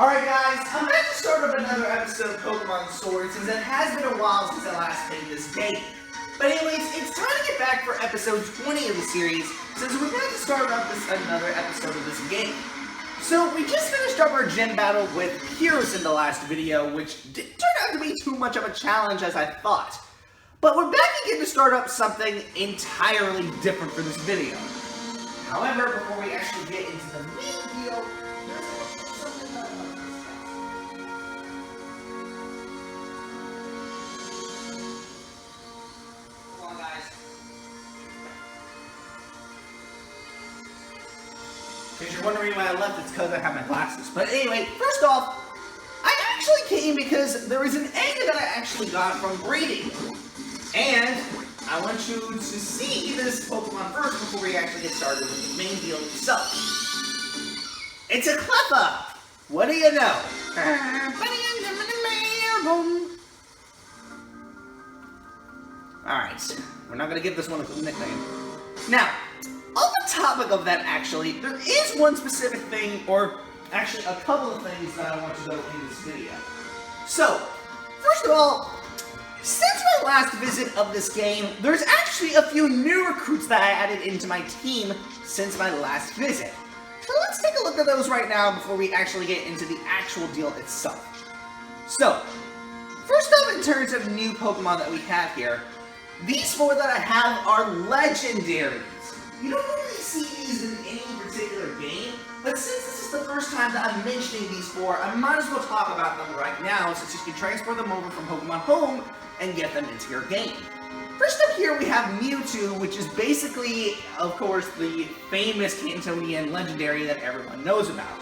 Alright guys, I'm back to start up another episode of Pokemon Sword since it has been a while since I last played this game. But anyways, it's time to get back for episode 20 of the series since we're going to start up another episode of this game. So we just finished up our gym battle with Heroes in the last video, which didn't turn out to be too much of a challenge as I thought. But we're back again to start up something entirely different for this video. However, before we actually get into the main deal, there's also something that I want to discuss. Hold on, guys. In case you're wondering why I left, it's because I have my glasses. But anyway, first off, I actually came because there is an egg that I actually got from breeding. And I want you to see this Pokemon first before we actually get started with the main deal itself. It's a Cleffa! What do you know? Alright, we're not going to give this one a cool nickname. Now, on the topic of that actually, there is one specific thing, or actually a couple of things that I want to go in this video. So, first of all, since my last visit of this game, there's actually a few new recruits that I added into my team since my last visit. So let's take a look at those right now before we actually get into the actual deal itself. So, first off, in terms of new Pokemon that we have here, these four that I have are legendaries. You don't really see these in any particular game, but since this is the first time that I'm mentioning these four, I might as well talk about them right now since you can transfer them over from Pokemon Home and get them into your game. First up here we have Mewtwo, which is basically, of course, the famous Cantonian legendary that everyone knows about.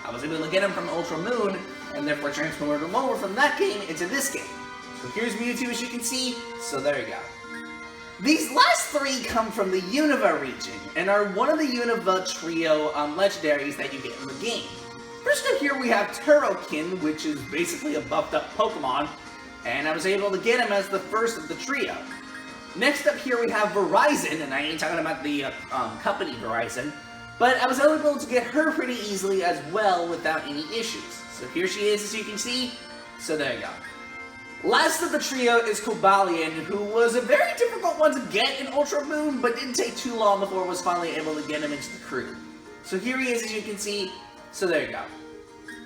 I was able to get him from Ultra Moon, and therefore transferred him over from that game into this game. So here's Mewtwo as you can see, so there you go. These last three come from the Unova region, and are one of the Unova trio legendaries that you get in the game. First up here we have Turrican, which is basically a buffed up Pokemon, and I was able to get him as the first of the trio. Next up here we have Verizon, and I ain't talking about the company Verizon, but I was able to get her pretty easily as well without any issues. So here she is as you can see, so there you go. Last of the trio is Cobalion, who was a very difficult one to get in Ultra Moon, but didn't take too long before I was finally able to get him into the crew. So here he is as you can see, so there you go.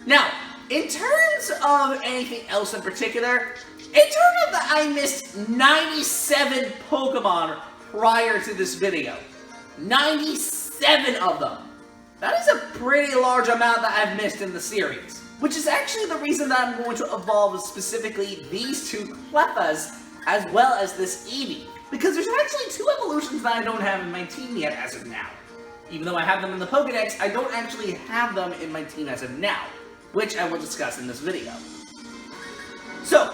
Now, in terms of anything else in particular, it turned out that I missed 97 Pokemon prior to this video. 97 of them! That is a pretty large amount that I've missed in the series. Which is actually the reason that I'm going to evolve specifically these two Cleffas, as well as this Eevee. Because there's actually two evolutions that I don't have in my team yet as of now. Even though I have them in the Pokedex, I don't actually have them in my team as of now, which I will discuss in this video. So,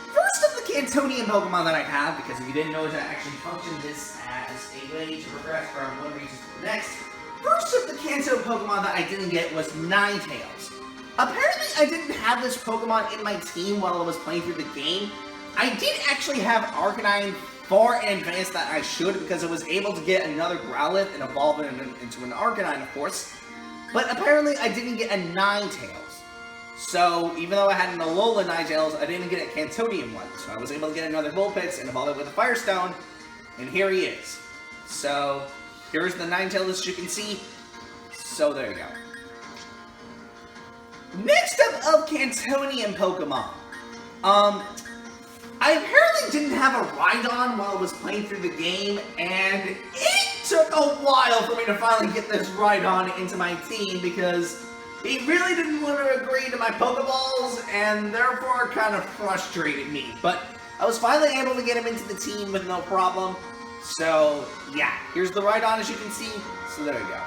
first of the Cantonian Pokemon that I have, because if you didn't know, I actually function this as a way to progress from one region to the next. First of the Kanto Pokemon that I didn't get was Ninetales. Apparently, I didn't have this Pokemon in my team while I was playing through the game. I did actually have Arcanine far in advance that I should, because I was able to get another Growlithe and evolve it into an Arcanine, of course. But apparently, I didn't get a Ninetales. So, even though I had an Alola Ninetales, I didn't get a Cantonian one. So I was able to get another Vulpix and evolve it with a Firestone, and here he is. So, here's the Ninetales as you can see. So, there you go. Next up of Cantonian Pokemon. I apparently didn't have a Rhydon while I was playing through the game, and it took a while for me to finally get this Rhydon into my team because he really didn't want to agree to my Pokeballs, and therefore kind of frustrated me. But I was finally able to get him into the team with no problem. So, yeah, here's the Rhydon as you can see, so there you go.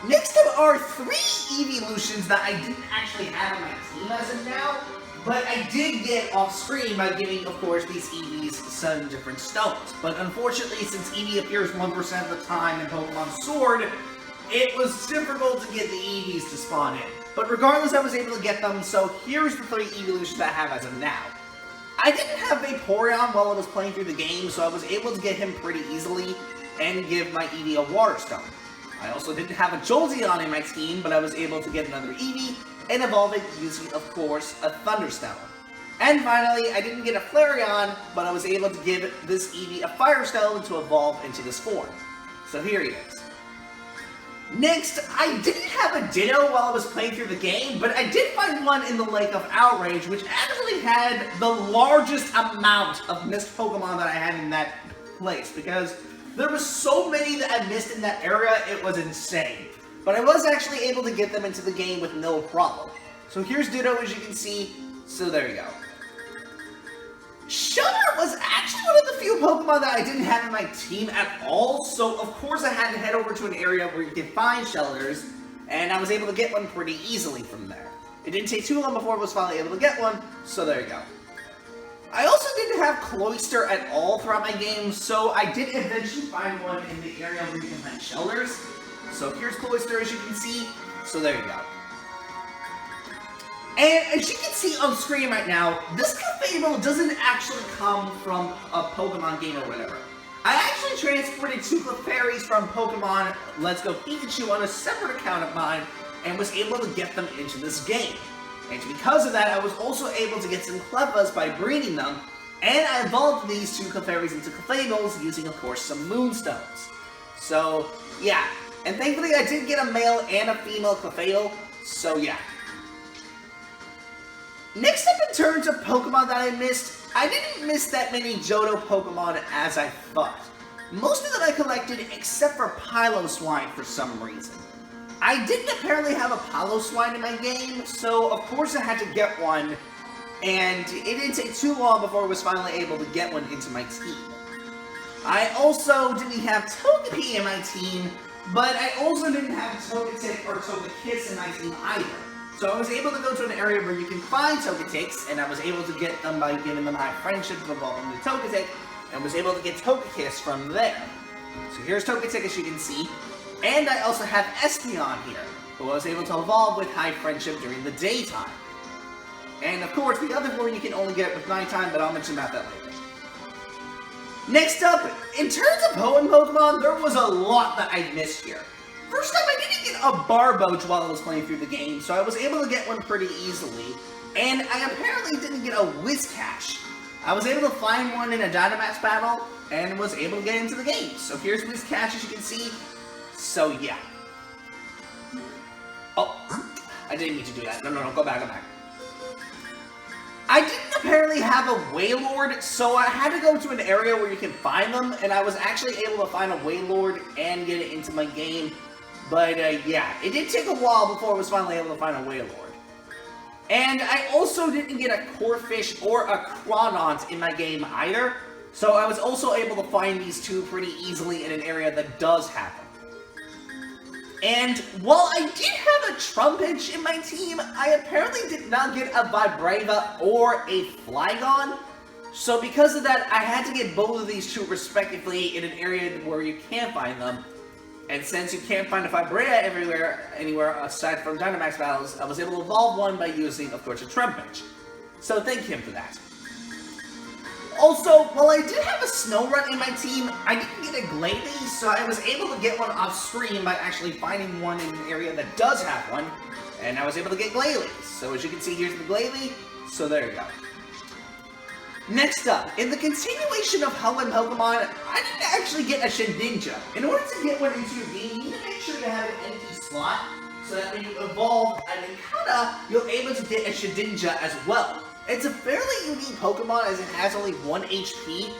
Next up are three Eeveelutions that I didn't actually have in my team as of now, but I did get off screen by getting, of course, these Eevees some different stones. But unfortunately, since Eevee appears 1% of the time in Pokemon Sword, it was difficult to get the Eevees to spawn in. But regardless, I was able to get them, so here's the three Eeveelutions that I have as of now. I didn't have Vaporeon while I was playing through the game, so I was able to get him pretty easily and give my Eevee a Water Stone. I also didn't have a Jolteon in my team, but I was able to get another Eevee and evolve it using, of course, a Thunderstone. And finally, I didn't get a Flareon, but I was able to give this Eevee a Firestone to evolve into this form. So here he is. Next, I didn't have a Ditto while I was playing through the game, but I did find one in the Lake of Outrage, which actually had the largest amount of missed Pokemon that I had in that place, because there were so many that I missed in that area, it was insane. But I was actually able to get them into the game with no problem. So here's Ditto, as you can see, so there you go. Shudder was actually one of the few Pokemon that I didn't have in my team at all, so of course I had to head over to an area where you can find Shelters, and I was able to get one pretty easily from there. It didn't take too long before I was finally able to get one, so there you go. I also didn't have Cloyster at all throughout my game, so I did eventually find one in the area where you can find Shelters. So here's Cloyster, as you can see, so there you go. And as you can see on screen right now, this Clefable doesn't actually come from a Pokemon game or whatever. I actually transported 2 Clefairies from Pokemon Let's Go Pikachu on a separate account of mine, and was able to get them into this game. And because of that, I was also able to get some Clefas by breeding them, and I evolved these 2 Clefairies into Clefables using, of course, some Moonstones. So, yeah. And thankfully, I did get a male and a female Clefable, so yeah. Next up, in terms of Pokemon that I missed, I didn't miss that many Johto Pokemon as I thought. Most of them I collected except for Piloswine for some reason. I didn't apparently have a Piloswine in my game, so of course I had to get one, and it didn't take too long before I was finally able to get one into my team. I also didn't have Togepi in my team, but I also didn't have Togetic or Togekiss in my team either. So I was able to go to an area where you can find Togetics, and I was able to get them by giving them high friendship to evolve them to Togetic, and was able to get Togekiss from there. So here's Togetic, as you can see, and I also have Espeon here, who I was able to evolve with high friendship during the daytime. And of course, the other one you can only get with nighttime, but I'll mention about that later. Next up, in terms of Hoenn Pokemon, there was a lot that I missed here. First up, I didn't get a Barboach while I was playing through the game, so I was able to get one pretty easily. And I apparently didn't get a Whiscash. I was able to find one in a Dynamax battle, and was able to get into the game. So here's Whiscash, as you can see. So yeah. Oh, I didn't mean to do that. No, go back, go back. I didn't apparently have a Wailord, so I had to go to an area where you can find them, and I was actually able to find a Wailord and get it into my game. But yeah, it did take a while before I was finally able to find a Wailord. And I also didn't get a Corphish or a Cronont in my game either, so I was also able to find these 2 pretty easily in an area that does have them. And while I did have a Trumpage in my team, I apparently did not get a Vibrava or a Flygon. So because of that, I had to get both of these 2 respectively in an area where you can find them. And since you can't find a Vibrava anywhere aside from Dynamax battles, I was able to evolve one by using, of course, a Trumpage. So thank him for that. Also, while I did have a Snorunt in my team, I didn't get a Glalie, so I was able to get one off screen by actually finding one in an area that does have one, and I was able to get Glalie. So as you can see, here's the Glalie, so there you go. Next up, in the continuation of Hoenn Pokemon, I didn't actually get a Shedinja. In order to get one into your game, you need to make sure to have an empty slot, so that when you evolve an Incada, you're able to get a Shedinja as well. It's a fairly unique Pokemon as it has only 1 HP,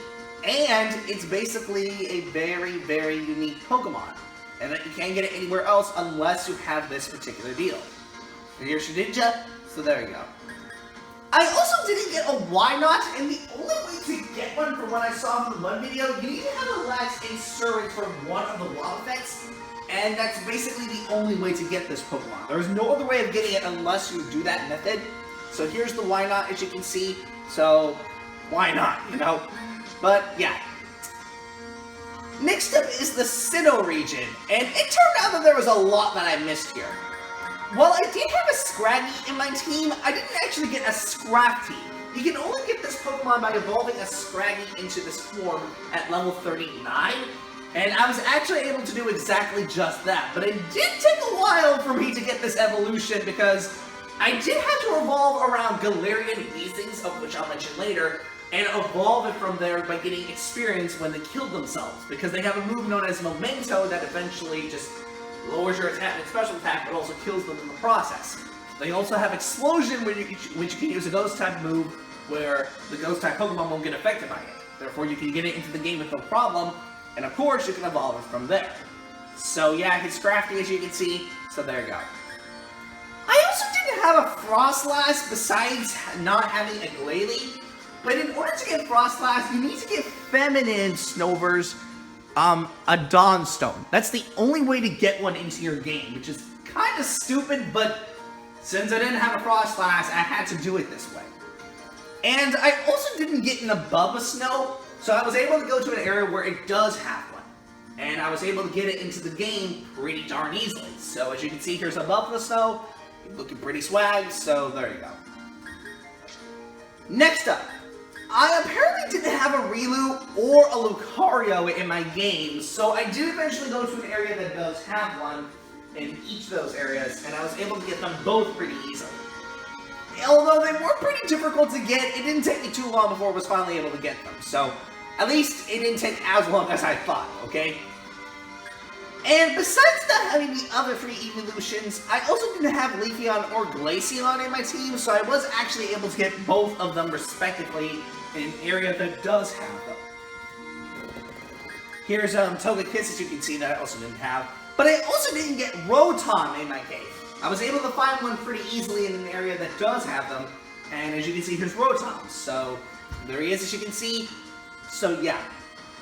and it's basically a very, very unique Pokemon. And that you can't get it anywhere else unless you have this particular deal. So here's Shedinja, so there you go. I also didn't get a Wynaut, and the only way to get one from what I saw from one video, you need to have a last Insurance from one of the Wobbuffets, and that's basically the only way to get this Pokemon. There's no other way of getting it unless you do that method. So here's the Wynaut, as you can see, so why not, you know? But yeah. Next up is the Sinnoh region, and it turned out that there was a lot that I missed here. While I did have a Scraggy in my team, I didn't actually get a Scrafty. You can only get this Pokemon by evolving a Scraggy into this form at level 39. And I was actually able to do exactly just that. But it did take a while for me to get this evolution because I did have to revolve around Galarian Weezings, of which I'll mention later, and evolve it from there by getting experience when they killed themselves. Because they have a move known as Memento that eventually just lowers your attack and special attack, but also kills them in the process. They also have Explosion, which you can use a Ghost-type move where the Ghost-type Pokemon won't get affected by it. Therefore, you can get it into the game with no problem, and of course, you can evolve it from there. So yeah, it's crafty as you can see, so there you go. I also didn't have a Frostlass besides not having a Glalie, but in order to get Frostlass, you need to get Feminine Snover's a Dawnstone. That's the only way to get one into your game, which is kind of stupid, but since I didn't have a Frostlass, I had to do it this way. And I also didn't get an Above-a-Snow, so I was able to go to an area where it does have one. And I was able to get it into the game pretty darn easily. So as you can see, here's Above-a-Snow, looking pretty swag, so there you go. Next up, I apparently didn't have a Riolu or a Lucario in my game, so I did eventually go to an area that does have one in each of those areas, and I was able to get them both pretty easily. Although they were pretty difficult to get, it didn't take me too long before I was finally able to get them, so at least it didn't take as long as I thought, okay? And besides not having the other three evolutions, I also didn't have Leafeon or Glaceon in my team, so I was actually able to get both of them respectively in an area that does have them. Here's Togekiss, as you can see, that I also didn't have. But I also didn't get Rotom in my cave. I was able to find one pretty easily in an area that does have them, and as you can see, here's Rotom. So, there he is, as you can see. So, yeah.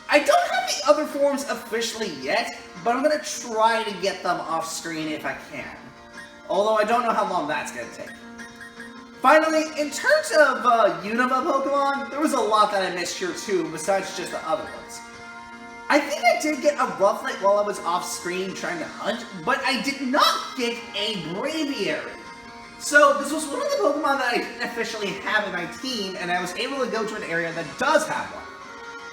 I don't have the other forms officially yet, but I'm going to try to get them off screen if I can. Although I don't know how long that's going to take. Finally, in terms of Unova Pokemon, there was a lot that I missed here too, besides just the other ones. I think I did get a Rufflet while I was off screen trying to hunt, but I did not get a Braviary. So this was one of the Pokemon that I didn't officially have in my team, and I was able to go to an area that does have one.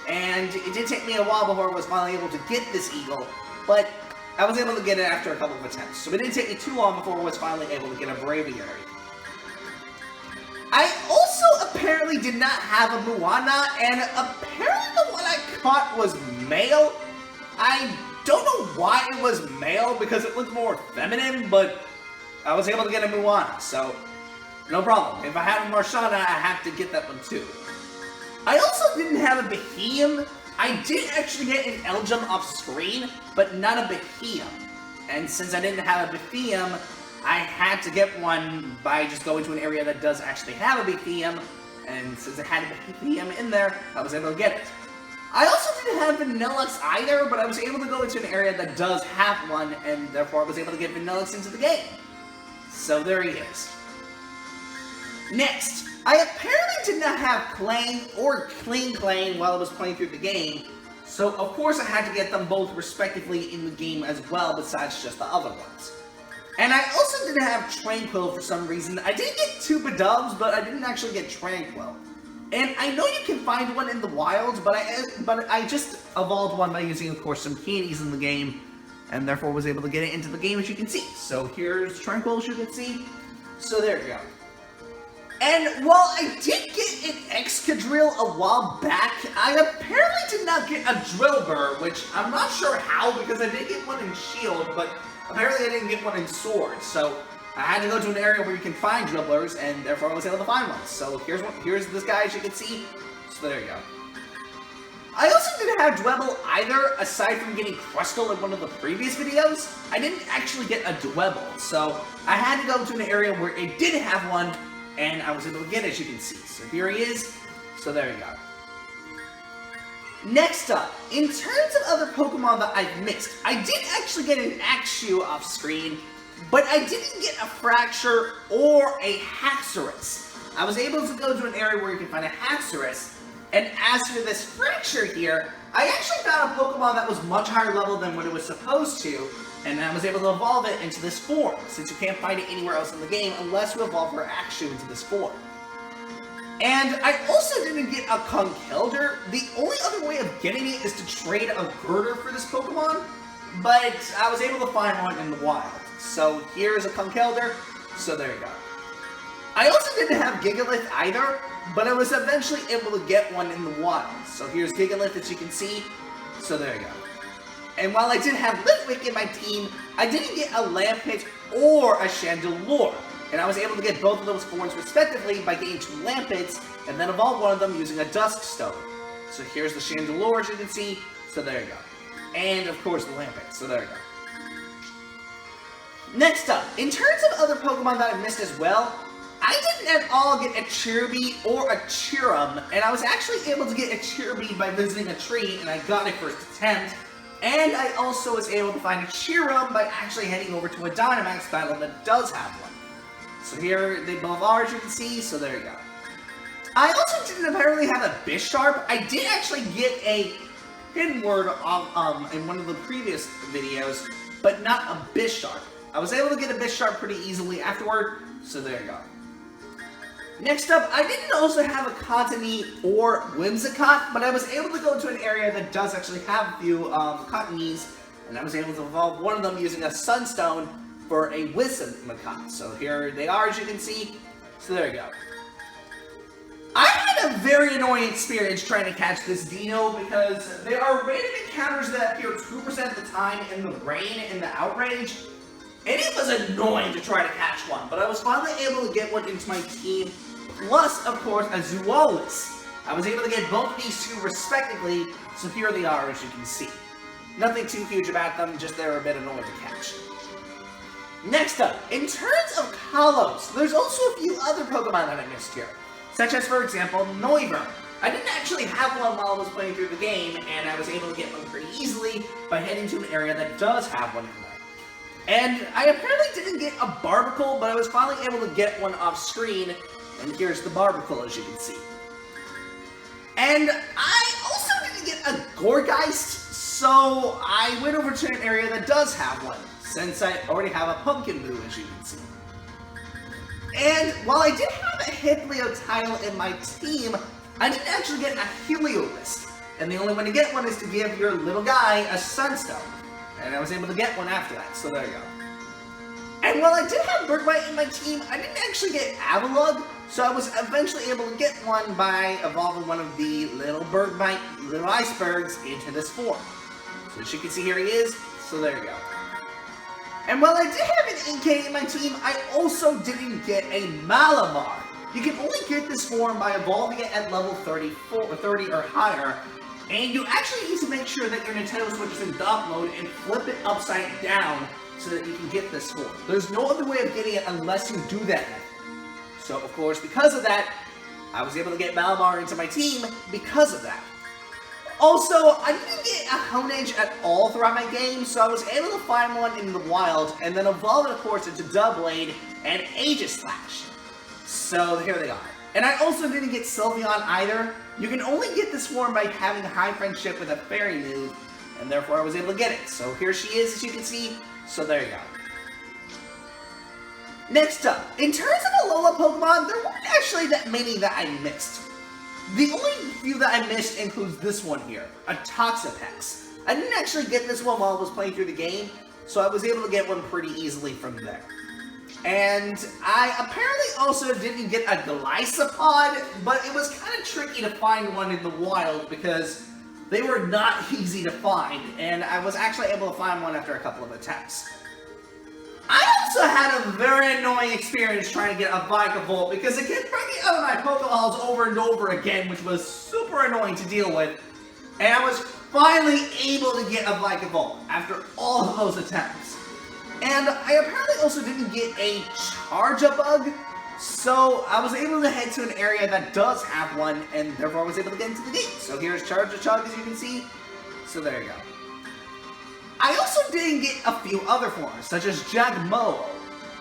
And it did take me a while before I was finally able to get this Eagle, but I was able to get it after a couple of attempts. So it didn't take me too long before I was finally able to get a Braviary. I also apparently did not have a Moana, and apparently the one I caught was male. I don't know why it was male, because it looked more feminine, but I was able to get a Moana, so no problem. If I have a Marshana, I have to get that one too. I also didn't have a Beheeyem. I did actually get an Elgyem off screen, but not a Beheeyem. And since I didn't have a Beheeyem, I had to get one by just going to an area that does actually have a Beheeyem, and since it had a Beheeyem in there, I was able to get it. I also didn't have Vanillux either, but I was able to go into an area that does have one, and therefore I was able to get Vanillux into the game. So there he is. Next, I apparently did not have Clang or Kling while I was playing through the game, so of course I had to get them both respectively in the game as well, besides just the other ones. And I also didn't have Tranquil for some reason. I did get two Bidubs, but I didn't actually get Tranquil. And I know you can find one in the wilds, but I just evolved one by using, of course, some candies in the game, and therefore was able to get it into the game, as you can see. So here's Tranquil, as you can see. So there you go. And while I did get an Excadrill a while back, I apparently did not get a Drillbur, which I'm not sure how, because I did get one in Shield, but apparently I didn't get one in Sword. So I had to go to an area where you can find Dribblers, and therefore I was able to find one. So here's this guy, as you can see. So there you go. I also didn't have Dwebble either, aside from getting Crustle in one of the previous videos. I didn't actually get a Dwebble, so I had to go to an area where it did have one, and I was able to get it, as you can see. So here he is. So there you go. Next up, in terms of other Pokemon that I've missed, I did actually get an Axew off screen, but I didn't get a Fracture or a Haxorus. I was able to go to an area where you can find a Haxorus, and as for this Fracture here, I actually found a Pokemon that was much higher level than what it was supposed to, and I was able to evolve it into this form, since you can't find it anywhere else in the game unless you evolve your Axew into this form. And I also didn't get a Conkeldurr. The only other way of getting it is to trade a Girder for this Pokemon, but I was able to find one in the wild. So here's a Conkeldurr, so there you go. I also didn't have Gigalith either, but I was eventually able to get one in the wild. So here's Gigalith, as you can see, so there you go. And while I did have Litwick in my team, I didn't get a Lampent or a Chandelure. And I was able to get both of those forms respectively by getting 2 Lampents, and then evolve one of them using a Dusk Stone. So here's the Chandelure, as you can see, so there you go. And of course the Lampent, so there you go. Next up, in terms of other Pokemon that I missed as well, I didn't at all get a Cherubi or a Cherum, and I was actually able to get a Cherubi by visiting a tree, and I got it first attempt. And I also was able to find a Cherum by actually heading over to a Dynamax battle that does have one. So here they both are, as you can see, so there you go. I also didn't apparently have a Bisharp. I did actually get a hidden word in one of the previous videos, but not a Bisharp. I was able to get a Bisharp pretty easily afterward, so there you go. Next up, I didn't also have a Cottony or Whimsicott, but I was able to go to an area that does actually have a few Cottonies, and I was able to evolve one of them using a Sunstone for a Whimsicott. So here they are, as you can see, so there you go. I had a very annoying experience trying to catch this Dino because there are random encounters that appear 2% of the time in the rain and the outrage, and it was annoying to try to catch one, but I was finally able to get one into my team, plus, of course, a Zoolus. I was able to get both of these 2 respectively, so here they are, as you can see. Nothing too huge about them, just they're a bit annoying to catch. Next up, in terms of Kalos, there's also a few other Pokemon that I missed here, such as, for example, Noivern. I didn't actually have one while I was playing through the game, and I was able to get one pretty easily by heading to an area that does have one in there. And I apparently didn't get a Barbicle, but I was finally able to get one off screen, and here's the Barbicle, as you can see. And I also didn't get a Gourgeist, so I went over to an area that does have one, since I already have a Pumpkin Boo, as you can see. And while I did have a Hippolytitle in my team, I didn't actually get a Heliolisk, and the only way to get one is to give your little guy a Sunstone. And I was able to get one after that, so there you go. And while I did have Bergmite in my team, I didn't actually get Avalugg, so I was eventually able to get one by evolving one of the little Bergmite, little icebergs into this form. So as you can see, here he is, so there you go. And while I did have an Inkay in my team, I also didn't get a Malamar. You can only get this form by evolving it at level 34 or 30 or higher, and you actually need to make sure that your Nintendo Switch is in dock mode and flip it upside down so that you can get this form. There's no other way of getting it unless you do that. So, of course, because of that, I was able to get Malamar into my team because of that. Also, I didn't get a Honedge at all throughout my game, so I was able to find one in the wild, and then evolve it, of course, into Doublade and Aegislash. So, here they are. And I also didn't get Sylveon either. You can only get this form by having a high friendship with a fairy move, and therefore I was able to get it. So here she is, as you can see, so there you go. Next up, in terms of Alola Pokemon, there weren't actually that many that I missed. The only few that I missed includes this one here, a Toxapex. I didn't actually get this one while I was playing through the game, so I was able to get one pretty easily from there. And I apparently also didn't get a Golisopod, but it was kind of tricky to find one in the wild because they were not easy to find, and I was actually able to find one after a couple of attempts. I also had a very annoying experience trying to get a Vikavolt because it kept breaking out of my Pokeballs over and over again, which was super annoying to deal with, and I was finally able to get a Vikavolt after all of those attempts. And I apparently also didn't get a Charjabug, so I was able to head to an area that does have one, and therefore I was able to get into the gate. So here's Charjabug, as you can see. So there you go. I also didn't get a few other forms, such as Jagmo.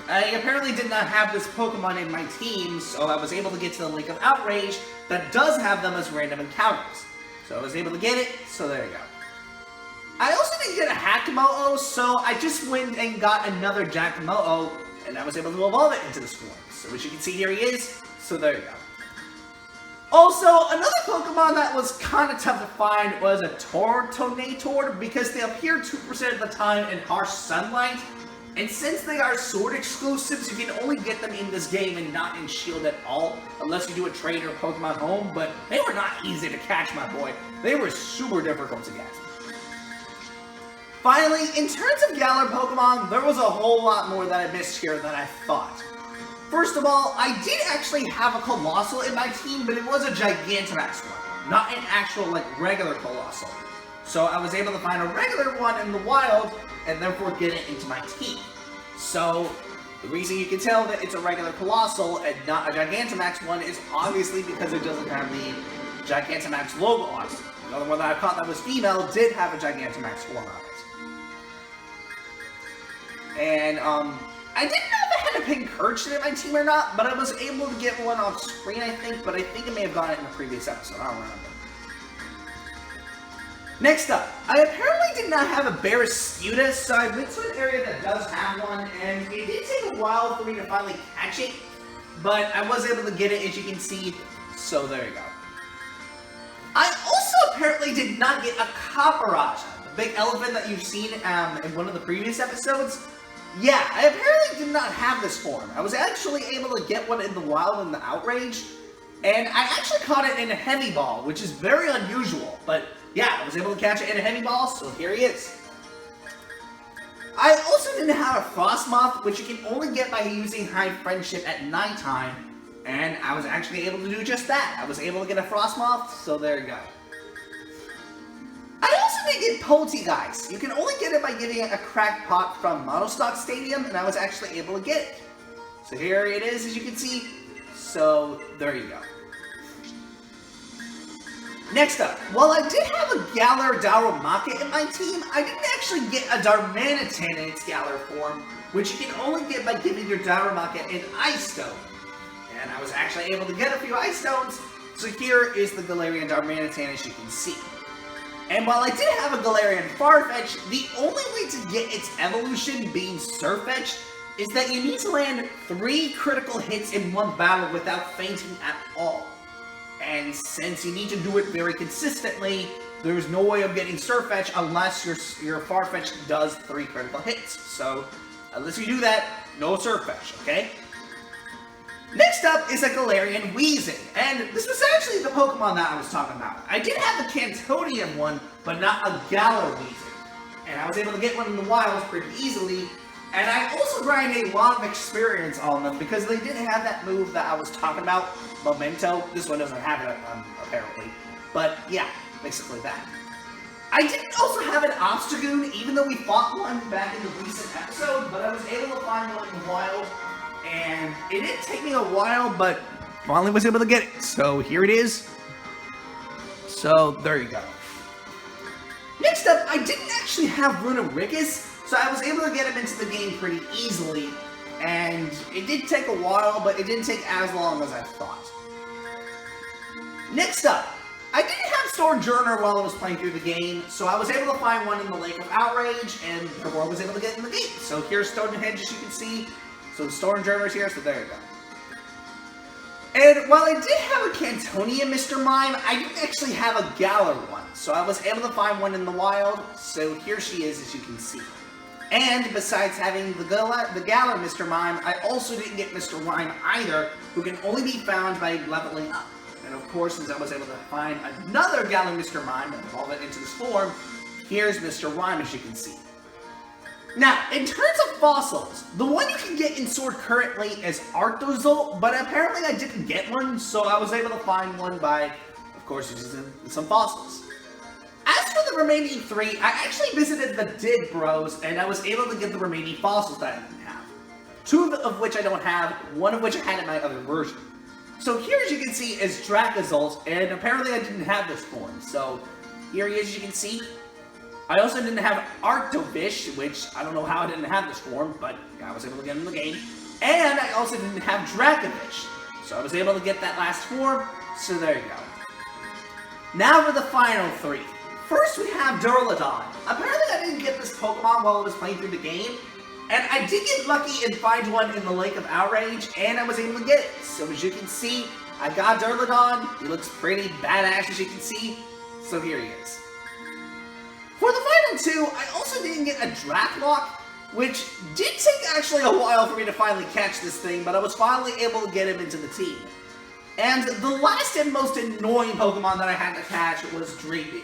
I apparently did not have this Pokemon in my team, so I was able to get to the Lake of Outrage that does have them as random encounters. So I was able to get it, so there you go. I also didn't get a Hakamo-o, so I just went and got another Jacamo-o, and I was able to evolve it into this form. So as you can see, here he is, so there you go. Also, another Pokemon that was kind of tough to find was a Tortonator, because they appear 2% of the time in harsh sunlight, and since they are Sword exclusives, you can only get them in this game and not in Shield at all, unless you do a trade or Pokemon Home, but they were not easy to catch, my boy. They were super difficult to get. Finally, in terms of Galar Pokemon, there was a whole lot more that I missed here than I thought. First of all, I did actually have a Colossal in my team, but it was a Gigantamax one, not an actual, regular Colossal. So I was able to find a regular one in the wild, and therefore get it into my team. So, the reason you can tell that it's a regular Colossal and not a Gigantamax one is obviously because it doesn't have the Gigantamax logo on it. Another one that I caught that was female did have a Gigantamax form on it. And, I didn't know if I had a pink Urchin in my team or not, but I was able to get one off screen, I think, but I think I may have gotten it in the previous episode, I don't remember. Next up, I apparently did not have a Barraskewda, so I went to an area that does have one, and it did take a while for me to finally catch it, but I was able to get it, as you can see, so there you go. I also apparently did not get a Copperajah, the big elephant that you've seen in one of the previous episodes. Yeah, I apparently did not have this form. I was actually able to get one in the wild in the Outrage, and I actually caught it in a Heavy Ball, which is very unusual, but yeah, I was able to catch it in a Heavy Ball, so here he is. I also didn't have a Frostmoth, which you can only get by using High Friendship at nighttime, and I was actually able to do just that. I was able to get a Frostmoth, so there you go. I also did get Poltegeist. You can only get it by getting a Crackpot from Monostock Stadium, and I was actually able to get it. So here it is, as you can see. So there you go. Next up, while I did have a Galar Darumaka in my team, I didn't actually get a Darmanitan in its Galar form, which you can only get by giving your Darumaka an Ice Stone. And I was actually able to get a few Ice Stones, so here is the Galarian Darmanitan, as you can see. And while I did have a Galarian Farfetch, the only way to get its evolution, being Surfetch, is that you need to land 3 critical hits in one battle without fainting at all. And since you need to do it very consistently, there's no way of getting Surfetch unless your Farfetch does 3 critical hits. So, unless you do that, no Surfetch, okay? Next up is a Galarian Weezing, and this was actually the Pokemon that I was talking about. I did have a Cantonian one, but not a Galar Weezing. And I was able to get one in the wilds pretty easily, and I also grinded a lot of experience on them because they didn't have that move that I was talking about, Memento. This one doesn't have it, apparently. But yeah, basically that. I didn't also have an Obstagoon, even though we fought one back in the recent episode, but I was able to find one in the wild, and it did take me a while, but finally was able to get it. So here it is. So there you go. Next up, I didn't actually have Runerigus, so I was able to get him into the game pretty easily, and it did take a while, but it didn't take as long as I thought. Next up, I didn't have Stormjourner while I was playing through the game, so I was able to find one in the Lake of Outrage, and therefore I was able to get in the game. So here's Stonehenge, as you can see. So the Stormjourner's here, so there you go. And while I did have a Cantonian Mr. Mime, I didn't actually have a Galar one, so I was able to find one in the wild, so here she is, as you can see. And besides having the Galar Mr. Mime, I also didn't get Mr. Mime either, who can only be found by leveling up. And of course, since I was able to find another Galar Mr. Mime and evolve it into this form, here's Mr. Mime, as you can see. Now, in terms of fossils, the one you can get in Sword currently is Arctozolt, but apparently I didn't get one, so I was able to find one by, of course, using some fossils. As for the remaining 3, I actually visited the Dig Bros, and I was able to get the remaining fossils that I didn't have. 2 of which I don't have, 1 of which I had in my other version. So here, as you can see, is Dracozolt, and apparently I didn't have this form, so here he is, as you can see. I also didn't have Arctovish, which I don't know how I didn't have this form, but I was able to get in the game. And I also didn't have Dracovish, so I was able to get that last form, so there you go. Now for the final 3. First we have Duraludon. Apparently I didn't get this Pokemon while I was playing through the game, and I did get lucky and find one in the Lake of Outrage, and I was able to get it. So as you can see, I got Durlodon. He looks pretty badass, as you can see. So here he is. For the final two, I also didn't get a Dracloak, which did take actually a while for me to finally catch this thing, but I was finally able to get him into the team. And the last and most annoying Pokemon that I had to catch was Dreamy.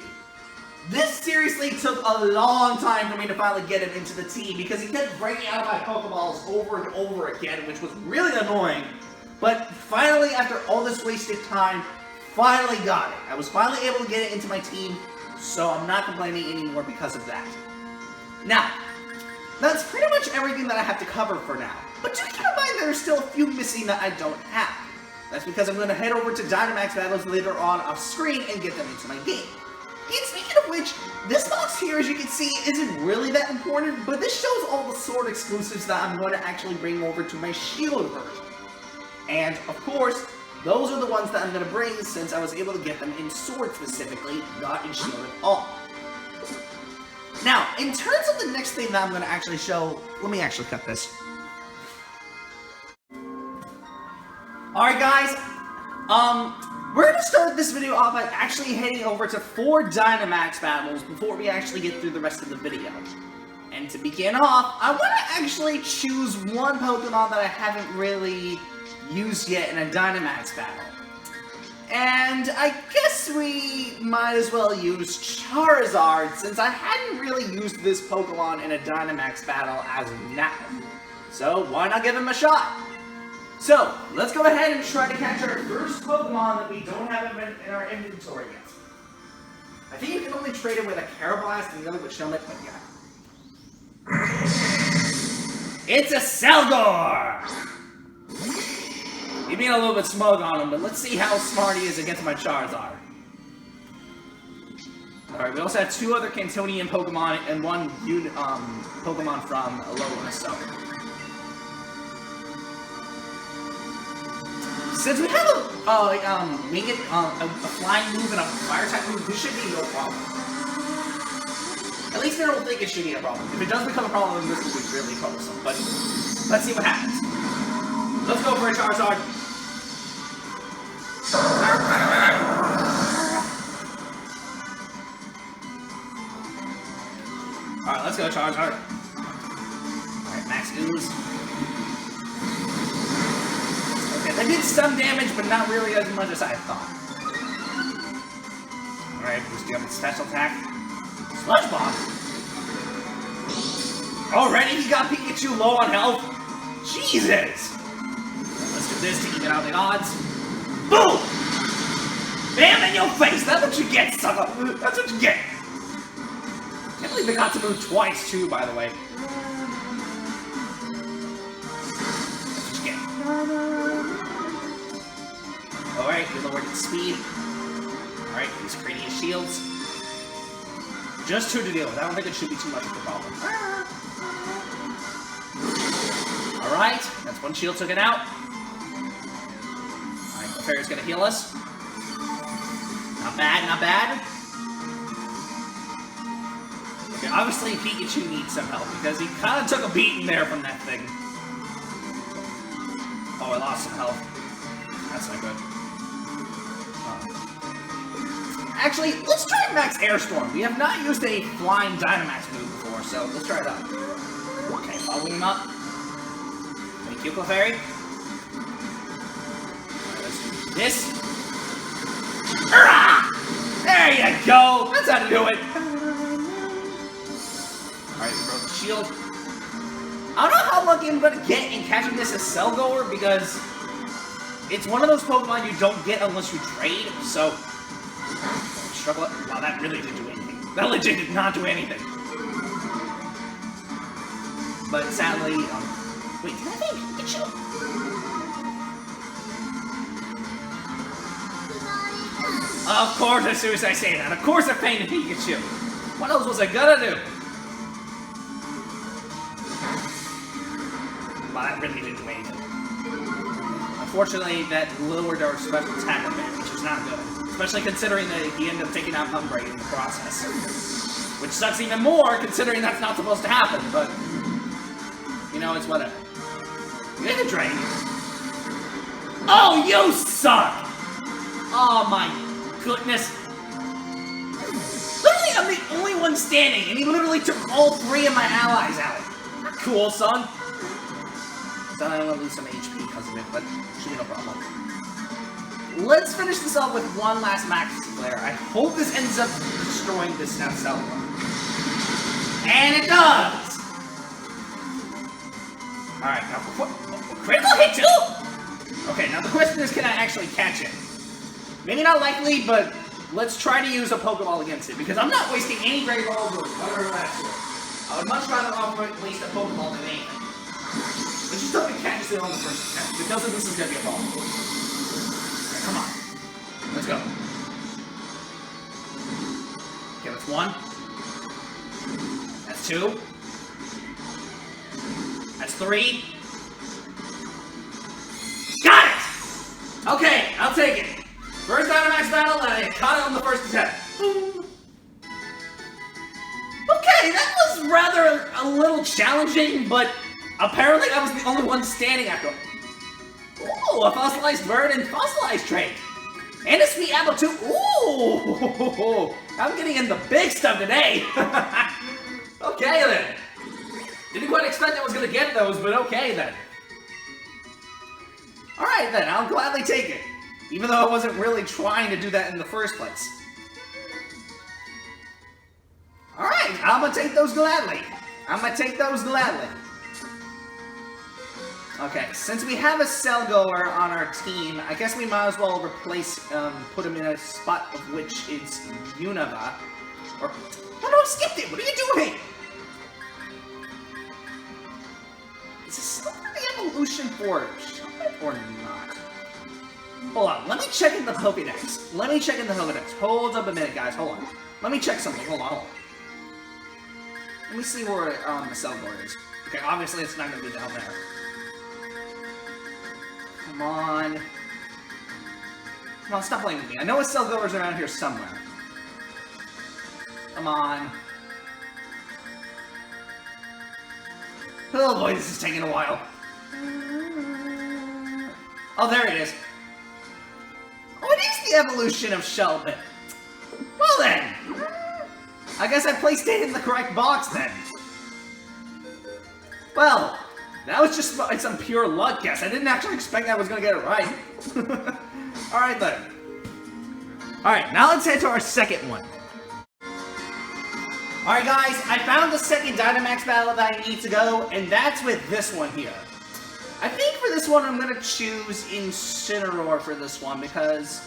This seriously took a long time for me to finally get him into the team because he kept breaking out of my Pokeballs over and over again, which was really annoying. But finally, after all this wasted time, finally got it. I was finally able to get it into my team, so I'm not complaining anymore because of that. Now, that's pretty much everything that I have to cover for now. But do keep in mind there are still a few missing that I don't have. That's because I'm going to head over to Dynamax battles later on off screen and get them into my game. And speaking of which, this box here, as you can see, isn't really that important, but this shows all the Sword exclusives that I'm going to actually bring over to my Shield version. And, of course, those are the ones that I'm going to bring since I was able to get them in Sword specifically, not in Shield at all. Now, in terms of the next thing that I'm going to actually show, let me actually cut this. Alright guys, we're going to start this video off by actually heading over to 4 Dynamax battles before we actually get through the rest of the video. And to begin off, I want to actually choose one Pokemon that I haven't really used yet in a Dynamax battle. And I guess we might as well use Charizard, since I hadn't really used this Pokemon in a Dynamax battle as of now. So why not give him a shot? So, let's go ahead and try to catch our first Pokemon that we don't have in our inventory yet. I think you can only trade it with a Carablast and the other with Shelmet, but yeah. It's a Selgor! He being a little bit smug on him, but let's see how smart he is against my Charizard. Alright, we also have 2 other Cantonian Pokemon and 1 Pokemon from Alola, so... Since we have a flying move and a fire type move, this should be no problem. At least I don't think it should be a problem. If it does become a problem, then this will be really troublesome. But let's see what happens. Let's go for a Charizard. Alright, let's go Charizard. Alright, Max Ooze. They did some damage, but not really as much as I thought. Alright, boosting up its special attack. Sludge Bomb! Already he got Pikachu low on health? Jesus! Let's do this to even out the odds. Boom! Bam in your face! That's what you get, sucker! That's what you get! Can't believe they got to move twice, too, by the way. That's what you get. Alright, we lowered its speed. Alright, he's creating his shields. Just 2 to deal with. I don't think it should be too much of a problem. Alright, that's 1 shield took it out. Alright, Clefairy's gonna heal us. Not bad, not bad. Okay, obviously Pikachu needs some help because he kind of took a beating there from that thing. Oh, I lost some health. That's not good. Actually, let's try Max Airstorm. We have not used a flying Dynamax move before, so let's try it out. Okay, follow him up. Thank you, Clefairy. Let's do this. Hurrah! There you go! That's how to do it! Alright, we broke the shield. I don't know how lucky I'm going to get in catching this as Selgor, because it's one of those Pokemon you don't get unless you trade, so... Struggle. Wow, that really didn't do anything. That legit did not do anything. But sadly, wait, did I think Pikachu? Of course, as soon as I say that, of course I fainted Pikachu. What else was I gonna do? Wow, that really didn't do anything. Unfortunately, that lowered our special attack a bit, which is not good. Especially considering that he ended up taking out Umbra in the process. Which sucks even more, considering that's not supposed to happen, but... You know, it's whatever. You hit the drain. Oh, you suck! Oh my goodness. Literally, I'm the only one standing, and he literally took all 3 of my allies out. Cool, son. So I'm gonna lose some HP because of it, but should be no problem. Let's finish this off with one last max flare. I hope this ends up destroying this now cell one. And it does! Alright, now critical hit too? Okay, now the question is, can I actually catch it? Maybe not likely, but let's try to use a Pokeball against it, because I'm not wasting any Great Balls or whatever last year. I would much rather offer at least a Pokeball than anything. But just hope it catches it on the first attempt. Because of this is gonna be a problem. Right, come on. Let's go. Okay, that's 1. That's 2. That's 3. Got it! Okay, I'll take it. First Dynamax battle, and I caught it on the first attempt. Boom. Okay, that was rather a little challenging, but apparently I was the only one standing after him. Ooh, a fossilized bird and fossilized trait. And a sweet apple too. Ooh, I'm getting in the big stuff today. Okay then. Didn't quite expect I was gonna get those, but okay then. Alright then, I'll gladly take it. Even though I wasn't really trying to do that in the first place. Alright, I'm gonna take those gladly. Okay, since we have a cell goer on our team, I guess we might as well replace, put him in a spot of which it's Unova. Or, oh no, I skipped it! What are you doing? Is this still the evolution for Shelmet or not? Hold on, let me check in the Pokédex. Hold up a minute, guys, hold on. Let me check something, hold on. Let me see where the cell goer is. Okay, obviously it's not gonna be down there. Come on. Come on, stop playing with me. I know a cell goer's around here somewhere. Come on. Oh boy, this is taking a while. Oh, there it is. Oh, it is the evolution of Shelmet. Well then. I guess I placed it in the correct box then. Well, that was just like some pure luck guess. I didn't actually expect I was going to get it right. Alright then. Alright, now let's head to our second one. Alright guys, I found the second Dynamax battle that I need to go, and that's with this one here. I think for this one I'm going to choose Incineroar for this one, because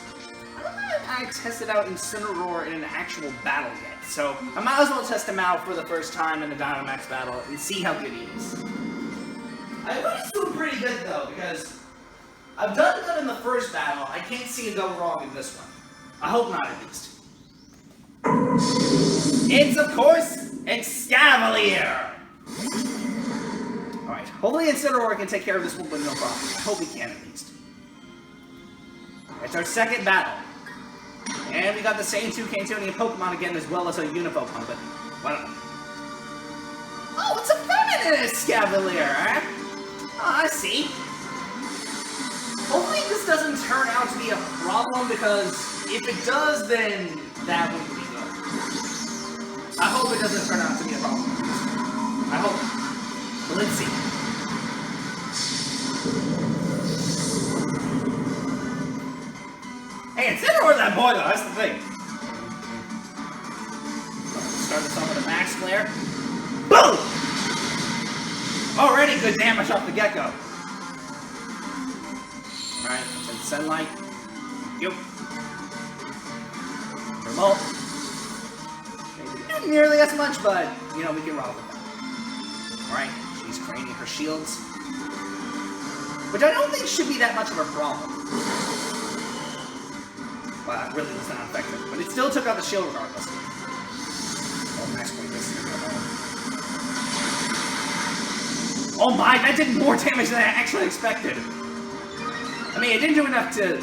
I don't know if I tested out Incineroar in an actual battle yet. So I might as well test him out for the first time in the Dynamax battle and see how good he is. I hope he's doing pretty good though, because I've done good in the first battle. I can't see it go wrong in this one. I hope not, at least. It's, of course, Excavalier! Alright, hopefully Incineroar can take care of this one with no problem. I hope he can, at least. It's our second battle. And we got the same 2 Cantonian Pokemon again, as well as a Unipokemon, but whatever. Oh, it's a feminine Excavalier, eh? Oh, I see. Hopefully this doesn't turn out to be a problem, because if it does, then that wouldn't be good. I hope it doesn't turn out to be a problem. I hope. But let's see. Hey, Incineroar that boy though, that's the thing. Start this off with a Max Flare. Boom! Already good damage off the get-go. Alright, then Sunlight. Yup. Remote. Maybe not nearly as much, but, you know, we can roll with that. Alright, she's training her shields. Which I don't think should be that much of a problem. Well, that really was not effective, but it still took out the shield regardless. Oh, Max Point this thing. Oh my, that did more damage than I actually expected. I mean, it didn't do enough to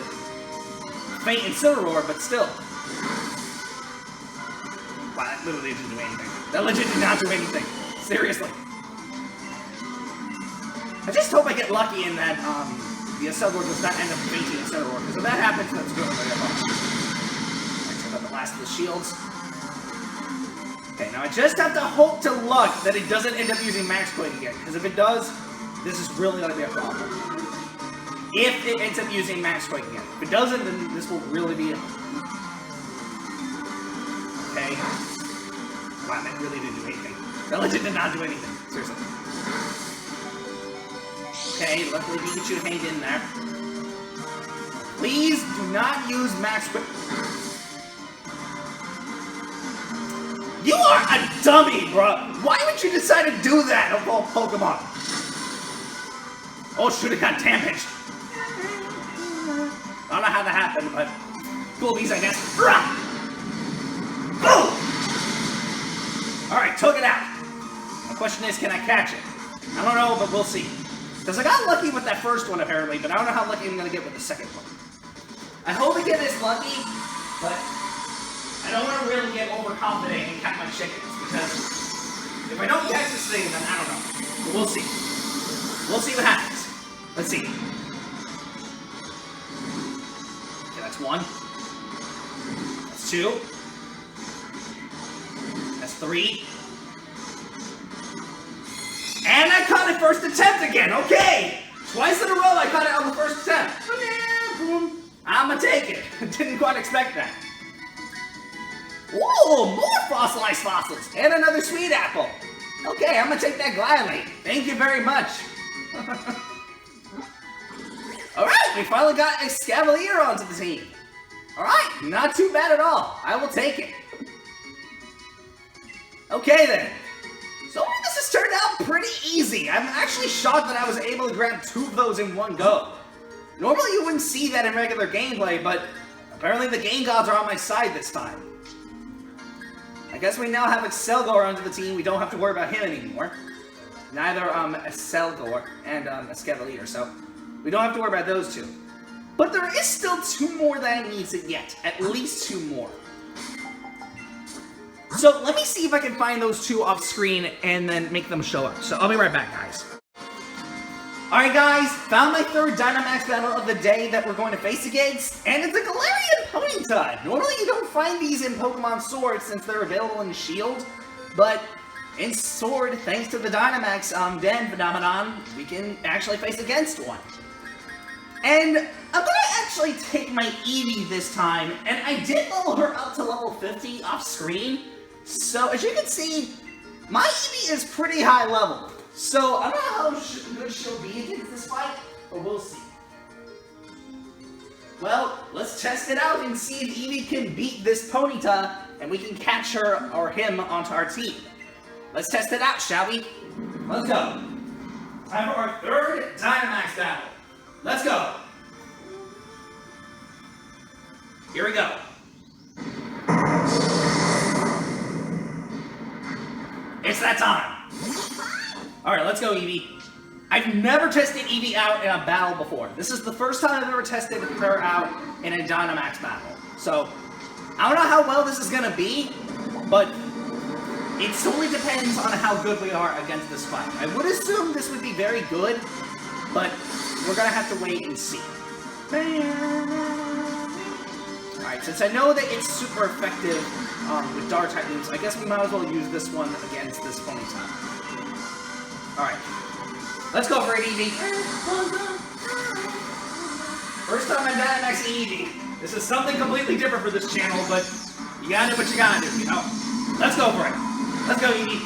faint Incineroar, but still. Wow, that literally didn't do anything. That legit did not do anything. Seriously. I just hope I get lucky in that, the Accelgor does not end up fainting Incineroar, because if that happens, that's good. Alright, so about the last of the shields. Okay, now I just have to hope to luck that it doesn't end up using Max Quake again, because if it does, this is really going to be a problem. If it ends up using Max Quake again. If it doesn't, then this will really be a... Okay. Wow, that really didn't do anything. That legit did not do anything. Seriously. Okay, luckily Pikachu hanged in there. Please do not use Max Quake. You are a dummy, bro! Why would you decide to do that of all Pokemon? Oh, should have got damaged. I don't know how that happened, but cool bees, I guess. Boom! Alright, took it out. The question is, can I catch it? I don't know, but we'll see. Because I got lucky with that first one, apparently, but I don't know how lucky I'm going to get with the second one. I hope I get this lucky, but I don't want to really get overconfident and catch my chickens, because if I don't catch this thing, then I don't know. But we'll see. We'll see what happens. Let's see. Okay, that's one. That's two. That's three. And I caught it first attempt again, okay! Twice in a row I caught it on the first attempt. I'ma take it. Didn't quite expect that. Whoa, more fossilized fossils! And another sweet apple. Okay, I'm gonna take that gladly. Thank you very much. Alright, we finally got a Scavalier onto the team. Alright, not too bad at all. I will take it. Okay then. So this has turned out pretty easy. I'm actually shocked that I was able to grab 2 of those in one go. Normally you wouldn't see that in regular gameplay, but apparently the game gods are on my side this time. I guess we now have Accelgor onto the team. We don't have to worry about him anymore. Neither Accelgor and Escavalier, so we don't have to worry about those two. But there is still 2 more that I need to get. At least 2 more. So let me see if I can find those 2 off screen and then make them show up. So I'll be right back, guys. Alright guys, found my 3rd Dynamax battle of the day that we're going to face against, and it's a Galarian Ponyta! Normally you don't find these in Pokemon Sword since they're available in Shield, but in Sword, thanks to the Dynamax Den phenomenon, we can actually face against one. And I'm gonna actually take my Eevee this time, and I did level her up to level 50 off screen, so as you can see, my Eevee is pretty high level. So, I don't know how good she'll be against this fight, but we'll see. Well, let's test it out and see if Eevee can beat this Ponyta, and we can catch her or him onto our team. Let's test it out, shall we? Let's go. Time for our 3rd Dynamax battle. Let's go. Here we go. It's that time. Alright, let's go, Eevee. I've never tested Eevee out in a battle before. This is the first time I've ever tested her out in a Dynamax battle. So, I don't know how well this is going to be, but it solely depends on how good we are against this fight. I would assume this would be very good, but we're going to have to wait and see. Alright, since I know that it's super effective with Dark-type moves, I guess we might as well use this one against this Ponyta. Alright. Let's go for it, Eevee. First time I'm Dynamaxing Eevee. This is something completely different for this channel, but you gotta do what you gotta do, you know? Let's go for it. Let's go, Eevee.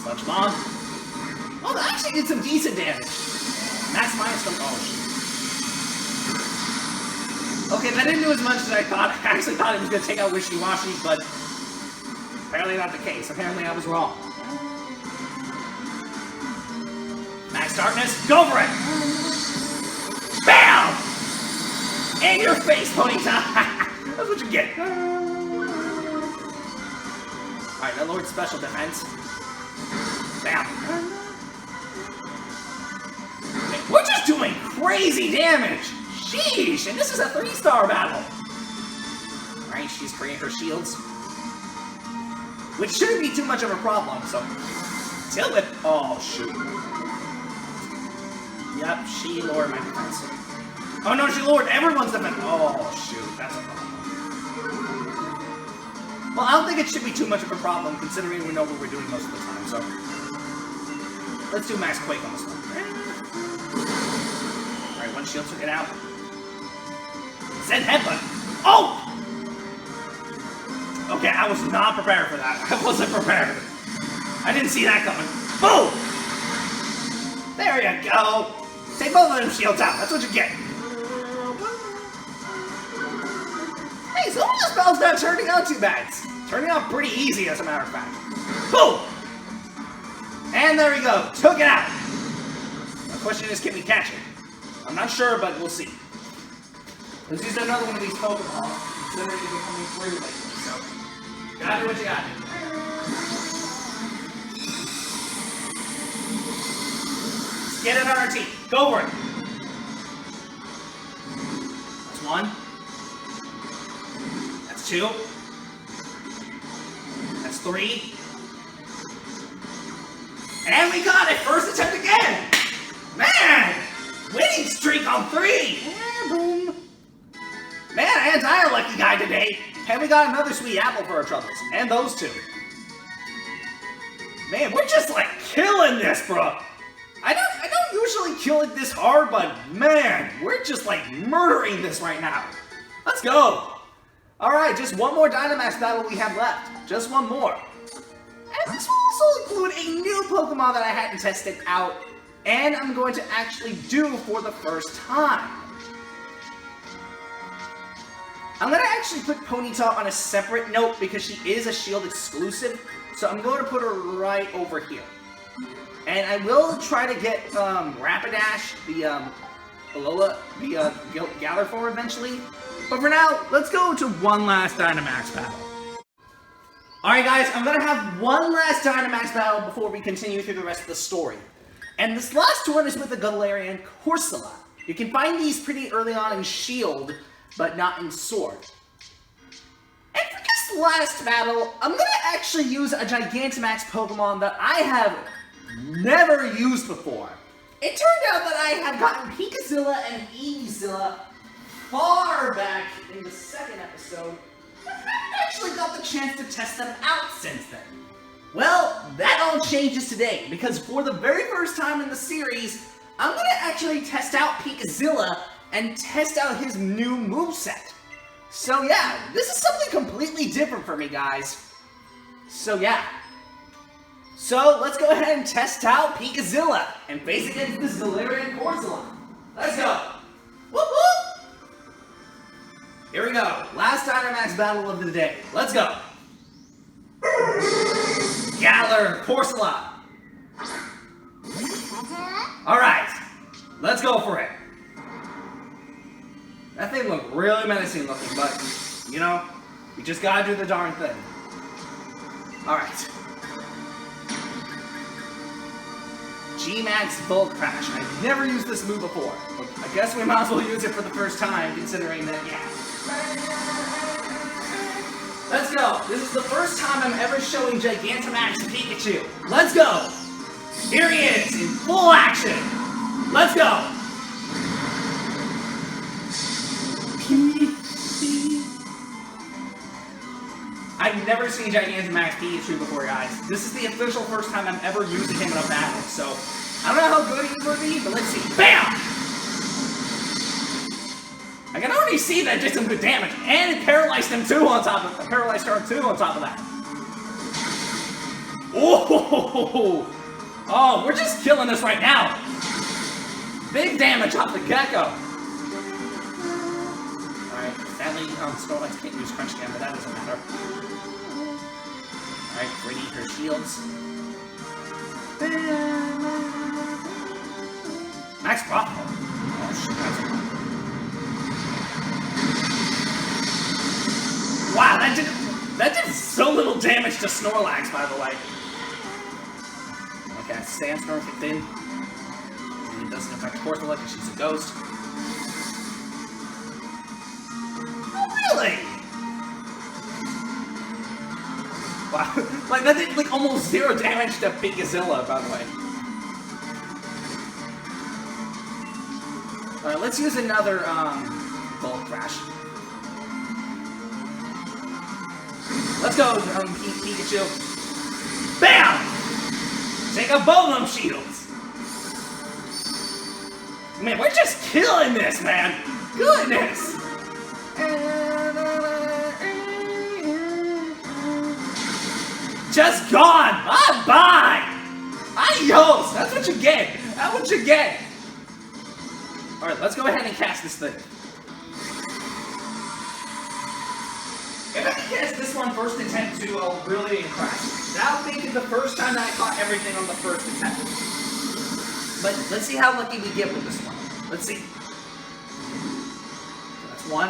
Sludge Bomb. Oh, that actually did some decent damage. Max minus some. Oh, shit. Okay, that didn't do as much as I thought. I actually thought it was going to take out Wishy-Washy, but apparently not the case. Apparently I was wrong. Max Darkness, go for it! Bam! In your face, Ponyta! That's what you get. Alright, that Lord's special defense. Bam! Okay, we're just doing crazy damage! Sheesh! And this is a 3-star battle! Alright, Alright, she's creating her shields. Which shouldn't be too much of a problem, so... Tail Whip! Oh, shoot. Yep, she lowered my defense. Oh no, she lowered everyone's defense! Oh, shoot, that's a problem. Well, I don't think it should be too much of a problem, considering we know what we're doing most of the time, so... Let's do Max Quake on this one. Alright, one shield took it out. Send headbutt! Oh! Okay, I was not prepared for that. I wasn't prepared. I didn't see that coming. Boom! There you go! Take both of them shields out, that's what you get. Hey, some of the spells not turning out too bad. It's turning out pretty easy, as a matter of fact. Boom! And there we go, took it out. The question is, can we catch it? I'm not sure, but we'll see. Let's use another one of these Pokemon, considering they're coming through lately, so... Gotta do what you gotta do. Let's get it on our team. Go for it. That's one. That's two. That's three. And we got it! First attempt again! Man! Winning streak on 3! Yeah, boom. Man, I a lucky guy today. And we got another sweet apple for our troubles. And those two. Man, we're just like killing this, bro. I don't usually kill it this hard, but man, we're just like murdering this right now. Let's go. Alright, just one more Dynamax battle we have left. Just one more. And this will also include a new Pokemon that I hadn't tested out. And I'm going to actually do for the first time. I'm going to actually put Ponyta on a separate note because she is a Shield exclusive. So I'm going to put her right over here. And I will try to get Rapidash, the Gallarfor eventually. But for now, let's go to one last Dynamax battle. Alright guys, I'm going to have one last Dynamax battle before we continue through the rest of the story. And this last one is with the Galarian Corsola. You can find these pretty early on in Shield, but not in Sword. And for this last battle, I'm going to actually use a Gigantamax Pokemon that I have never used before. It turned out that I have gotten Pikazilla and Eevee-Zilla far back in the second episode, but I haven't actually got the chance to test them out since then. Well, that all changes today, because for the very first time in the series, I'm going to actually test out Pikazilla and test out his new moveset. So yeah, this is something completely different for me, guys. So yeah. So let's go ahead and test out Pikazilla and face against this Galarian Corsola. Let's go. Whoop whoop. Here we go. Last Dynamax battle of the day. Let's go. Galar Corsola. Alright. Let's go for it. That thing looked really menacing looking, but, you know, you just gotta do the darn thing. Alright. G-Max Volt Crash. I've never used this move before, but I guess we might as well use it for the first time, considering that, yeah. Let's go! This is the first time I'm ever showing Gigantamax Pikachu. Let's go! Here he is, in full action! Let's go! I've never seen Gigantamax Pikachu before, guys. This is the official first time I'm ever using him in a battle, so I don't know how good he's going to be, but let's see. BAM! I can already see that did some good damage, and it paralyzed him too on top of paralyzed her too on top of that. Oh! Oh, we're just killing this right now. Big damage off the Gecko. Sadly, Snorlax can't use Crunch Jam, but that doesn't matter. Alright, ready her shields. Max Rock. Oh shit, that's a lot. Wow, that did so little damage to Snorlax, by the way. Okay, Sandstorm kicked in. And it doesn't affect Corsola because she's a ghost. Really? Wow. Like, that did, like, almost 0 damage to Pigazilla, by the way. Alright, let's use another, Volt Crash. Let's go, Pikachu. BAM! Take out both of them shields! Man, we're just killing this, man! Goodness! Just gone! Bye-bye! Adios! That's what you get! That's what you get! Alright, let's go ahead and cast this thing. If I can cast this one first attempt too, I'll really be impressed. That would make it the first time that I caught everything on the first attempt. But let's see how lucky we get with this one. Let's see. That's 1.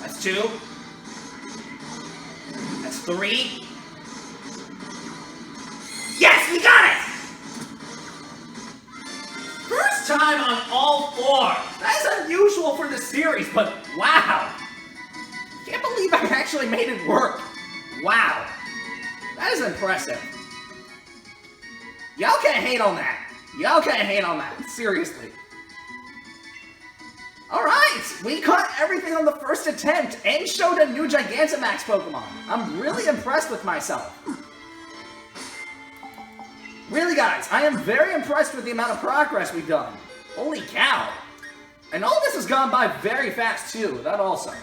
That's 2. That's 3. Yes, we got it! First time on all 4. That's unusual for the series, but wow. Can't believe I actually made it work. Wow. That is impressive. Y'all can't hate on that. Y'all can't hate on that. Seriously. Alright, we caught everything on the first attempt and showed a new Gigantamax Pokemon. I'm really impressed with myself. Really, guys, I am very impressed with the amount of progress we've done. Holy cow. And all this has gone by very fast, too. That also.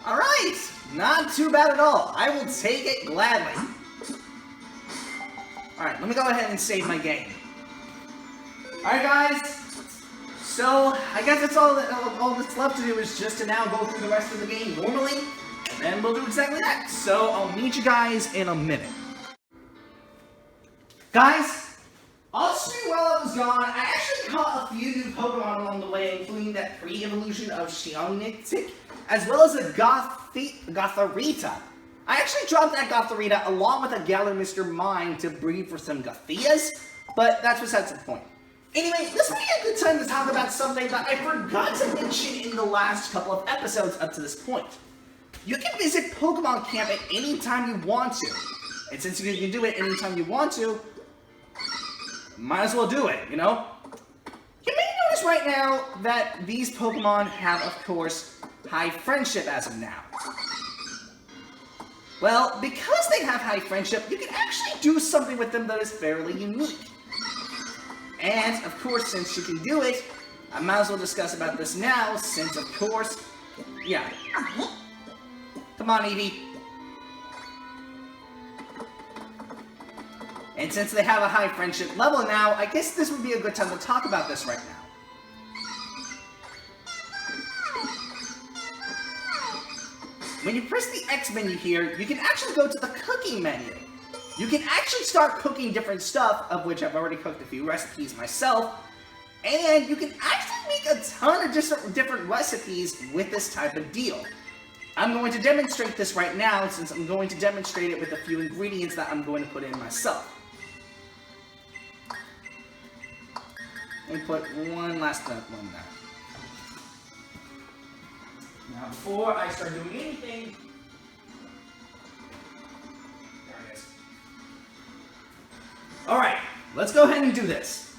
Alright, not too bad at all. I will take it gladly. Alright, let me go ahead and save my game. Alright, guys. So, I guess that's all that's left to do is just to now go through the rest of the game normally. And then we'll do exactly that. So, I'll meet you guys in a minute. Guys, all stream while I was gone, I actually caught a few new Pokemon along the way, including that pre-evolution of Xiongnitic, as well as a Gotharita. I actually dropped that Gotharita along with a Galar Mr. Mime to breed for some Gothias, but that's besides the point. Anyway, this would be a good time to talk about something that I forgot to mention in the last couple of episodes up to this point. You can visit Pokemon Camp at any time you want to. And since you can do it anytime you want to, might as well do it, you know? You may notice right now that these Pokemon have, of course, high friendship as of now. Well, because they have high friendship, you can actually do something with them that is fairly unique. And, of course, since you can do it, I might as well discuss about this now, since, of course, yeah. Come on, Eevee. And since they have a high friendship level now, I guess this would be a good time to talk about this right now. When you press the X menu here, you can actually go to the cooking menu. You can actually start cooking different stuff, of which I've already cooked a few recipes myself, and you can actually make a ton of different recipes with this type of deal. I'm going to demonstrate this right now, since I'm going to demonstrate it with a few ingredients that I'm going to put in myself. Let me put one last one there. Now, before I start doing anything, there it is. Alright, let's go ahead and do this.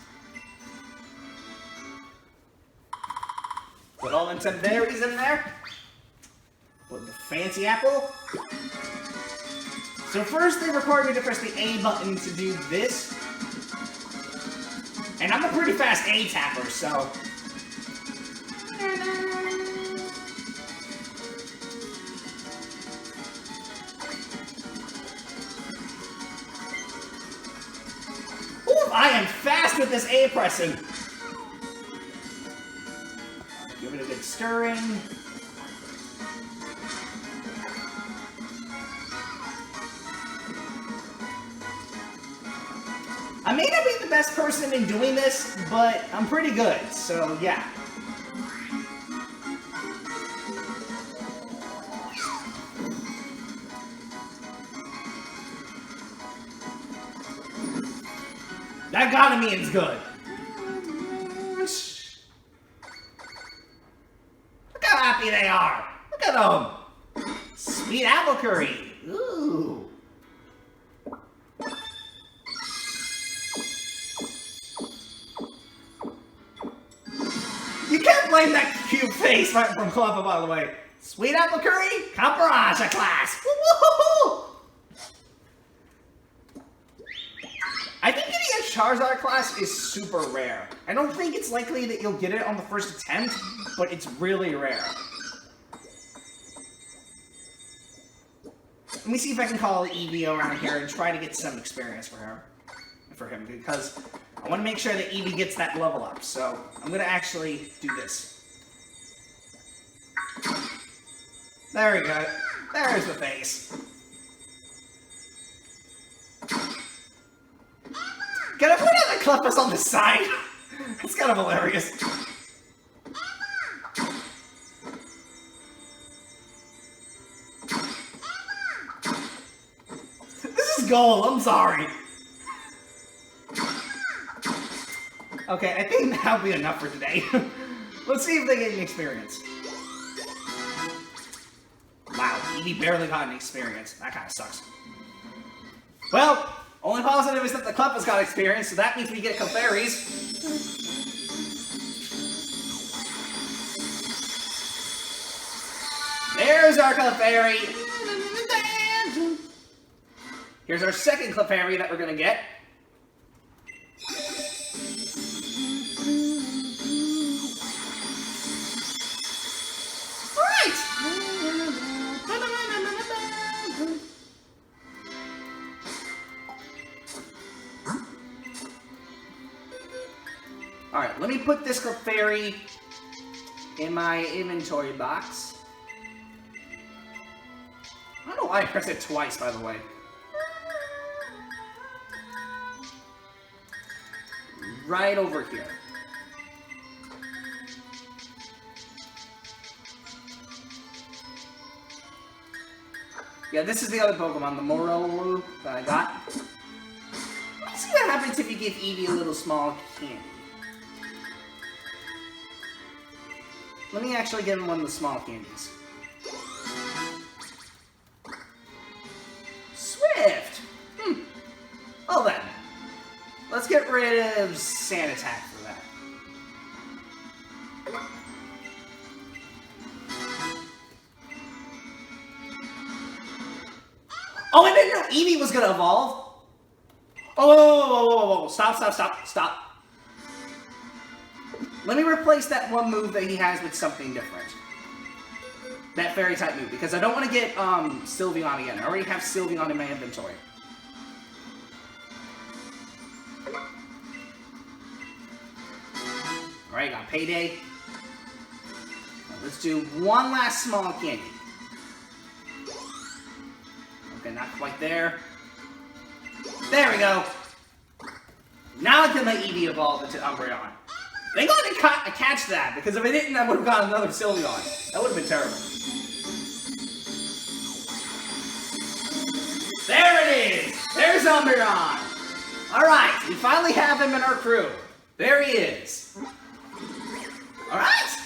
Put all them berries in there. Put the fancy apple. So first they require me to press the A button to do this. And I'm a pretty fast A tapper, so... Ooh, I am fast with this A pressing. Give it a good stirring. I may not be the best person in doing this, but I'm pretty good, so yeah. That gotta means good. Look how happy they are. Look at them. Sweet apple curry. Ooh. You can't blame that cute face right from Cleffa, by the way. Sweet apple curry, Caparage class. Woo-hoo-hoo-hoo! I think getting a Charizard class is super rare. I don't think it's likely that you'll get it on the first attempt, but it's really rare. Let me see if I can call Eevee around here and try to get some experience for him, because I want to make sure that Eevee gets that level up. So I'm going to actually do this. There we go. There's the face. Can I put out the Cleffa's on the side? That's kind of hilarious. This is gold, I'm sorry. Okay, I think that'll be enough for today. Let's see if they get an experience. Wow, Eevee barely got an experience. That kind of sucks. Well, only positive is that the Cleffa's got experience, so that means we get Clefairies. There's our Clefairy. Here's our second Clefairy that we're gonna get. Alright, let me put this Clefairy in my inventory box. I don't know why I pressed it twice, by the way. Right over here. Yeah, this is the other Pokemon, the Morolu that I got. Let's see what happens if you give Eevee a little small candy. Let me actually give him one of the small candies. Swift! Well then. Let's get rid of Sand Attack for that. Oh, I didn't know Eevee was gonna evolve! Oh, stop. Let me replace that one move that he has with something different. That fairy type move, because I don't want to get Sylveon again. I already have Sylveon in my inventory. Alright, got Payday. Now let's do one last small candy. Okay, not quite there. There we go. Now I can let Eevee evolve into Umbreon. Thank God I didn't catch that, because if I didn't, I would have gotten another Sylveon. That would have been terrible. There it is! There's Umbreon! Alright, we finally have him in our crew. There he is. Alright!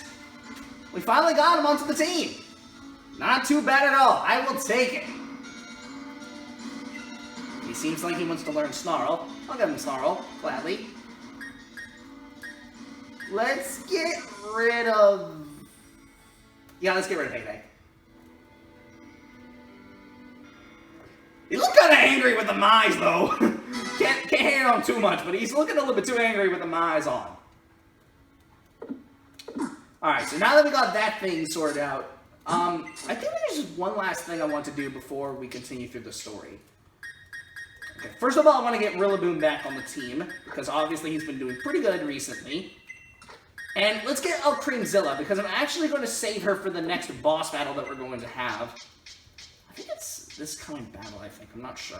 We finally got him onto the team. Not too bad at all. I will take it. He seems like he wants to learn Snarl. I'll give him Snarl, gladly. Let's get rid of... Yeah, let's get rid of Payday. He looked kind of angry with the eyes, though. Can't hate on too much, but he's looking a little bit too angry with the eyes on. Alright, so now that we got that thing sorted out, I think there's just one last thing I want to do before we continue through the story. Okay, first of all, I want to get Rillaboom back on the team, because obviously he's been doing pretty good recently. And let's get El Creamzilla, because I'm actually going to save her for the next boss battle that we're going to have. I think it's this coming battle, I think. I'm not sure.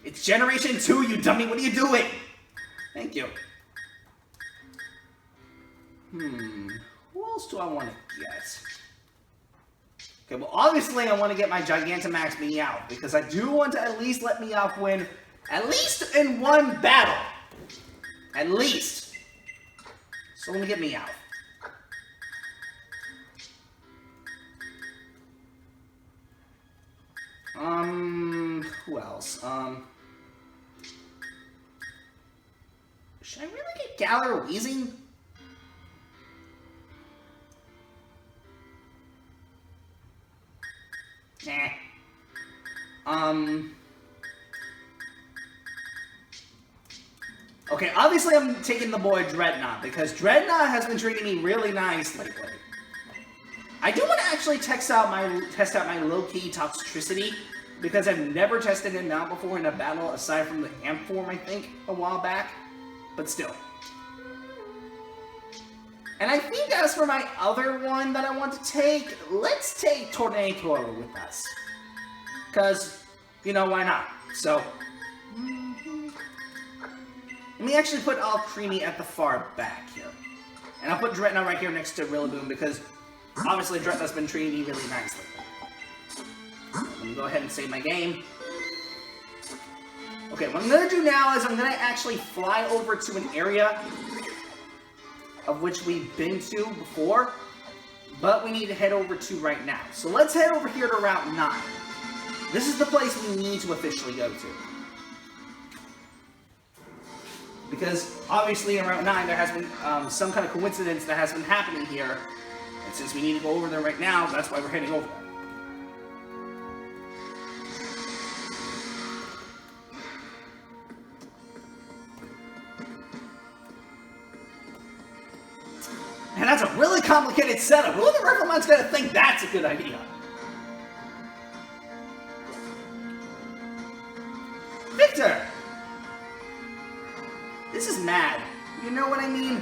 It's Generation 2, you dummy! What are you doing? Thank you. Who else do I want to get? Okay, well, obviously I want to get my Gigantamax Meowth, because I do want to at least let Meowth win, at least in one battle. At least. So let me get me out. Who else? Should I really get Galar Wheezing? Nah. Okay, obviously I'm taking the boy Dreadnought, because Dreadnought has been treating me really nice lately. I do want to actually test out my low-key toxicity, because I've never tested him out before in a battle aside from the amp form, I think, a while back. But still. And I think as for my other one that I want to take, let's take Tornado with us. Because, you know, why not? So, let me actually put All Creamy at the far back here. And I'll put Dreadnought right here next to Rillaboom, because obviously Dreadnought's been treating me really nicely. Let me go ahead and save my game. Okay, what I'm going to do now is I'm going to actually fly over to an area of which we've been to before, but we need to head over to right now. So let's head over here to Route 9. This is the place we need to officially go to. Because obviously in Route 9 there has been some kind of coincidence that has been happening here, and since we need to go over there right now, that's why we're heading over there. And that's a really complicated setup. Who in the Rifleman's gonna think that's a good idea? Victor! This is mad. You know what I mean?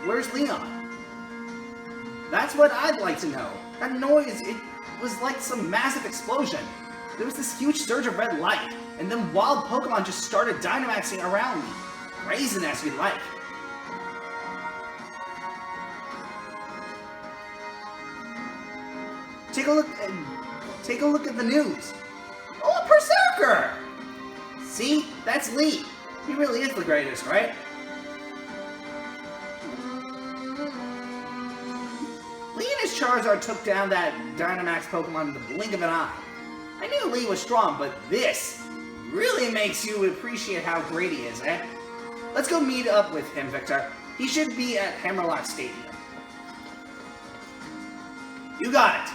Where's Leon? That's what I'd like to know. That noise, it was like some massive explosion. There was this huge surge of red light, and then wild Pokemon just started Dynamaxing around me. Brazen as you like. Take a look at the news. Oh, a Berserker! See? That's Lee. He really is the greatest, right? Lee and his Charizard took down that Dynamax Pokemon in the blink of an eye. I knew Lee was strong, but this really makes you appreciate how great he is, eh? Let's go meet up with him, Victor. He should be at Hammerlock Stadium. You got it.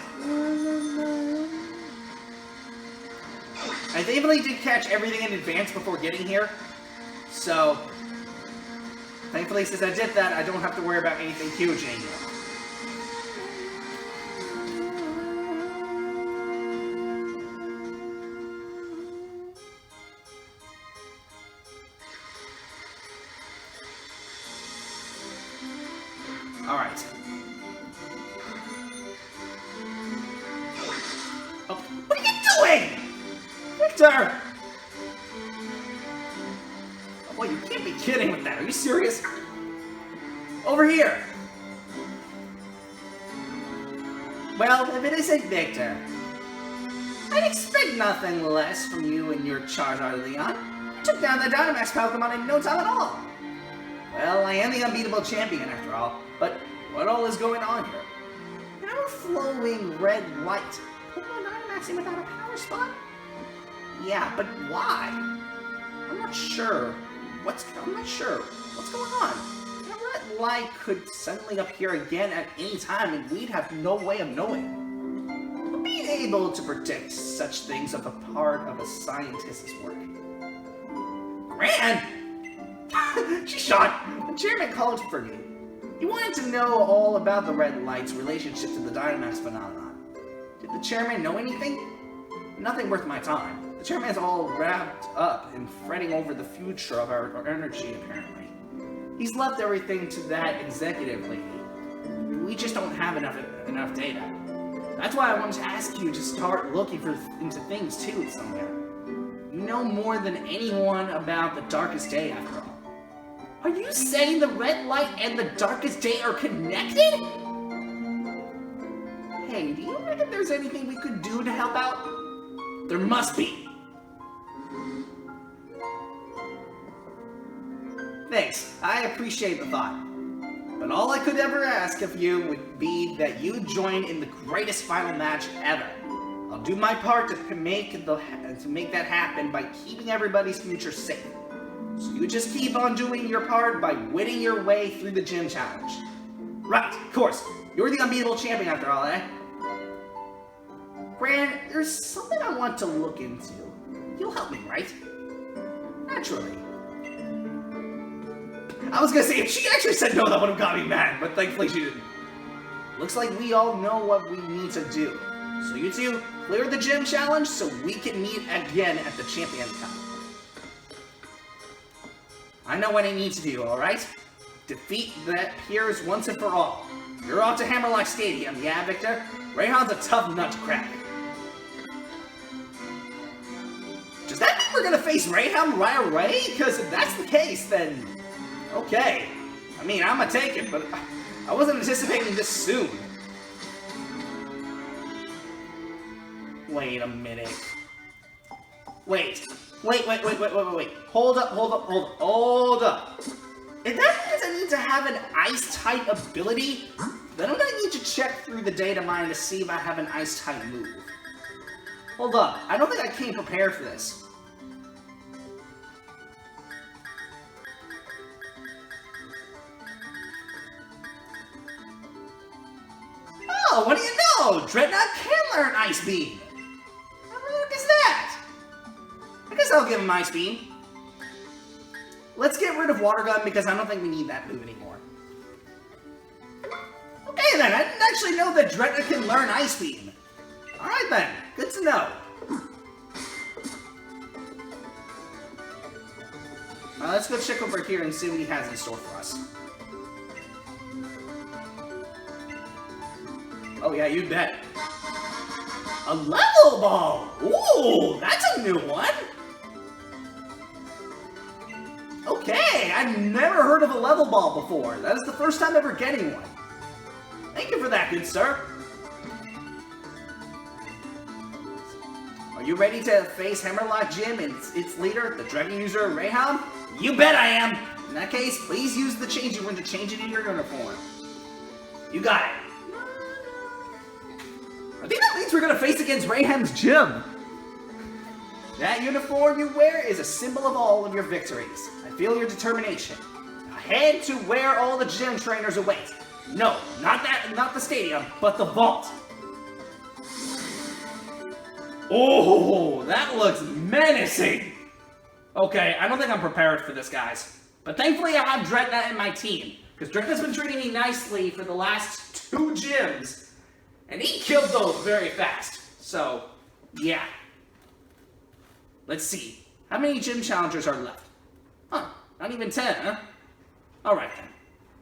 I thankfully did catch everything in advance before getting here, so thankfully since I did that, I don't have to worry about anything huge anymore. Alright. Oh, what are you doing? Victor! Oh boy, you can't be kidding with that. Are you serious? Over here! Well, if it isn't Victor, I'd expect nothing less from you and your Charizard, Leon. You took down the Dynamax Pokemon in no time at all. Well, I am the unbeatable champion after all, but what all is going on here? An overflowing red light. Pokemon Dynamaxing without a power spot? Yeah, but why? I'm not sure. What's going on? The red light could suddenly appear again at any time, and we'd have no way of knowing. But being able to predict such things is a part of a scientist's work. Gran! She shot! The chairman called for you. He wanted to know all about the red light's relationship to the Dynamax phenomenon. Did the chairman know anything? Nothing worth my time. The chairman's all wrapped up in fretting over the future of our energy, apparently. He's left everything to that executive lady. We just don't have enough data. That's why I wanted to ask you to start looking into things too somewhere. You know more than anyone about the darkest day, after all. Are you saying the red light and the darkest day are connected? Hey, do you reckon there's anything we could do to help out? There must be. Thanks, I appreciate the thought. But all I could ever ask of you would be that you join in the greatest final match ever. I'll do my part to make that happen by keeping everybody's future safe. So you just keep on doing your part by winning your way through the gym challenge. Right, of course. You're the unbeatable champion after all, eh? Gran, there's something I want to look into. You'll help me, right? Naturally. I was gonna say, if she actually said no, that would have got me mad, but thankfully she didn't. Looks like we all know what we need to do. So you two, clear the gym challenge so we can meet again at the Champion Cup. I know what I need to do, alright? Defeat the peers once and for all. You're off to Hammerlock Stadium, yeah, Victor? Raihan's a tough nut to crack. Does that mean we're gonna face Raihan right away? Because if that's the case, then... okay. I mean, I'm gonna take it, but I wasn't anticipating this soon. Wait a minute. Wait. Hold up. If that means I need to have an ice-type ability, then I'm gonna need to check through the data mine to see if I have an ice-type move. Hold up. I don't think I came prepared for this. Oh, what do you know? Dreadnought can learn Ice Beam. How the heck is that? I guess I'll give him Ice Beam. Let's get rid of Water Gun because I don't think we need that move anymore. Okay then, I didn't actually know that Dreadnought can learn Ice Beam. Alright then, good to know. Let's go check over here and see what he has in store for us. Oh yeah, you bet. A level ball! Ooh, that's a new one! Okay, I've never heard of a level ball before. That is the first time ever getting one. Thank you for that, good sir. Are you ready to face Hammerlock Gym and its leader, the Dragon User, Raihan? You bet I am! In that case, please use the changing room to change it in your uniform. You got it. I think that means we're gonna face against Raihan's gym. That uniform you wear is a symbol of all of your victories. I feel your determination. Now head to where all the gym trainers await. No, not the stadium, but the vault. Oh, that looks menacing. Okay, I don't think I'm prepared for this, guys. But thankfully I have Dreadnought in my team, because Dreadnought's been treating me nicely for the last 2 gyms. And he killed those very fast. So, yeah. Let's see. How many gym challengers are left? Huh, not even 10, huh? Alright then.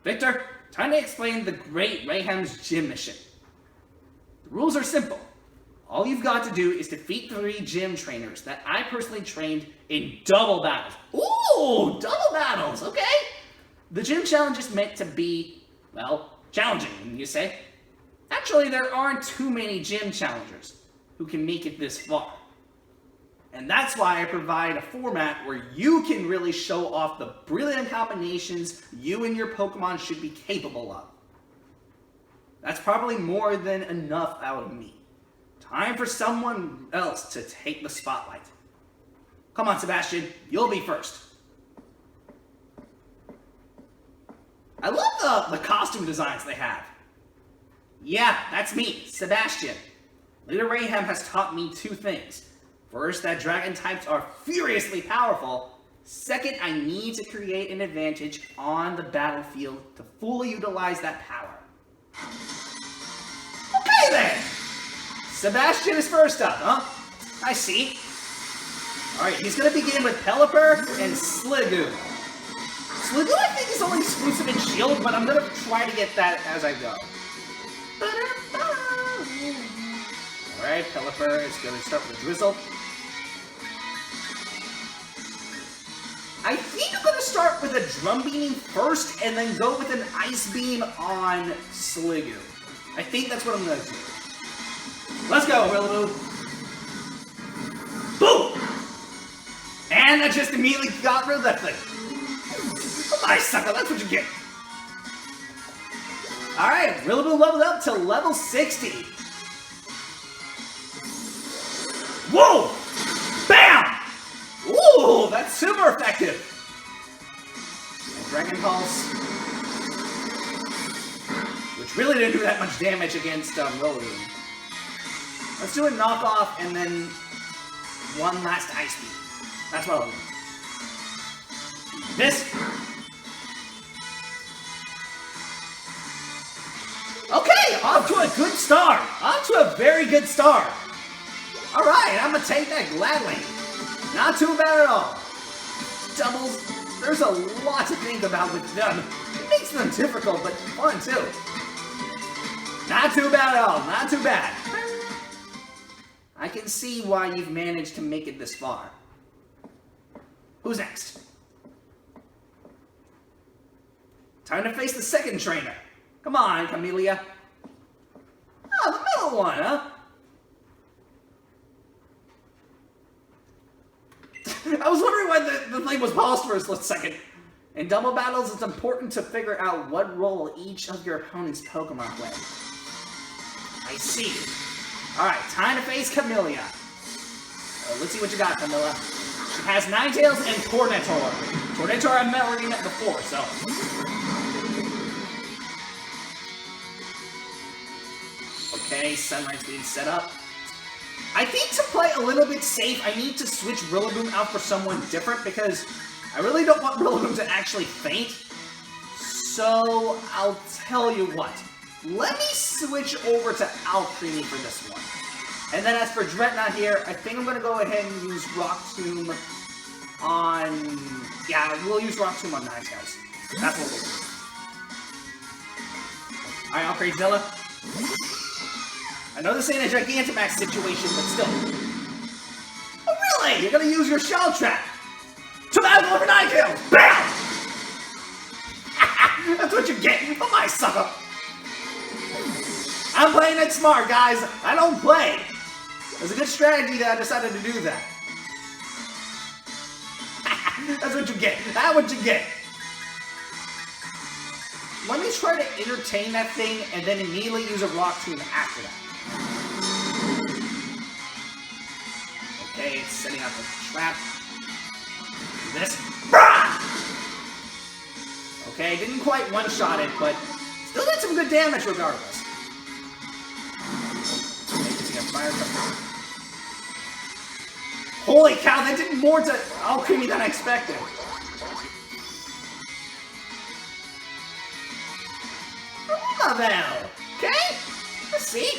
Victor, time to explain the great Raihan's gym mission. The rules are simple. All you've got to do is defeat 3 gym trainers that I personally trained in double battles. Ooh, double battles, okay? The gym challenge is meant to be, well, challenging, wouldn't you say? Actually, there aren't too many gym challengers who can make it this far. And that's why I provide a format where you can really show off the brilliant combinations you and your Pokemon should be capable of. That's probably more than enough out of me. Time for someone else to take the spotlight. Come on, Sebastian, you'll be first. I love the costume designs they have. Yeah, that's me, Sebastian. Leader Raihan has taught me 2 things. First, that dragon types are furiously powerful. Second, I need to create an advantage on the battlefield to fully utilize that power. Okay then! Sebastian is first up, huh? I see. Alright, he's gonna begin with Pelipper and Sliggoo. Sliggoo I think is only exclusive in Shield, but I'm gonna try to get that as I go. Alright, Pelipper is going to start with Drizzle. I think I'm going to start with a Drum Beam first and then go with an Ice Beam on Sliggoo. I think that's what I'm going to do. Let's go, Rillaboom. Boom! And I just immediately got rid of that thing. Oh my sucker, that's what you get. Alright, Rillaboom leveled up to level 60. Whoa! Bam! Ooh, that's super effective. Dragon Pulse, which really didn't do that much damage against Rillaboom. Let's do a knockoff and then one last Ice Beam. That's what I'll do. This. Okay, off to a good start. Off to a very good start. All right, I'm gonna take that gladly. Not too bad at all. Doubles, there's a lot to think about with them. It makes them difficult, but fun too. Not too bad at all, not too bad. I can see why you've managed to make it this far. Who's next? Time to face the second trainer. Come on, Camellia. Oh, the middle one, huh? I was wondering why the thing was paused for a split second. In double battles, it's important to figure out what role each of your opponent's Pokemon play. I see. Alright, time to face Camellia. Let's see what you got, Camilla. She has Ninetales and Tornador. Tornador I've already met before, so... Okay, Sunlight's being set up. I think to play a little bit safe, I need to switch Rillaboom out for someone different because I really don't want Rillaboom to actually faint. So, I'll tell you what. Let me switch over to Alcremie for this one. And then as for Dreadnought here, I think I'm going to go ahead and use Rock Tomb on... Yeah, we'll use Rock Tomb on Ninetales. That's what we'll do. Alright, Alcremie Zilla. I know this ain't a Gigantamax situation, but still. Oh, really? You're going to use your Shell Trap to battle over Ninetales! Bam! That's what you get. Oh, my sucker. I'm playing it smart, guys. I don't play. It was a good strategy that I decided to do that. That's what you get. That's what you get. Let me try to entertain that thing and then immediately use a Rock Tomb after that. Okay, it's setting up the trap. Do this. Okay, didn't quite one-shot it, but still did some good damage regardless. Holy cow, that did more to Alcremie than I expected. Well, okay? Let's see.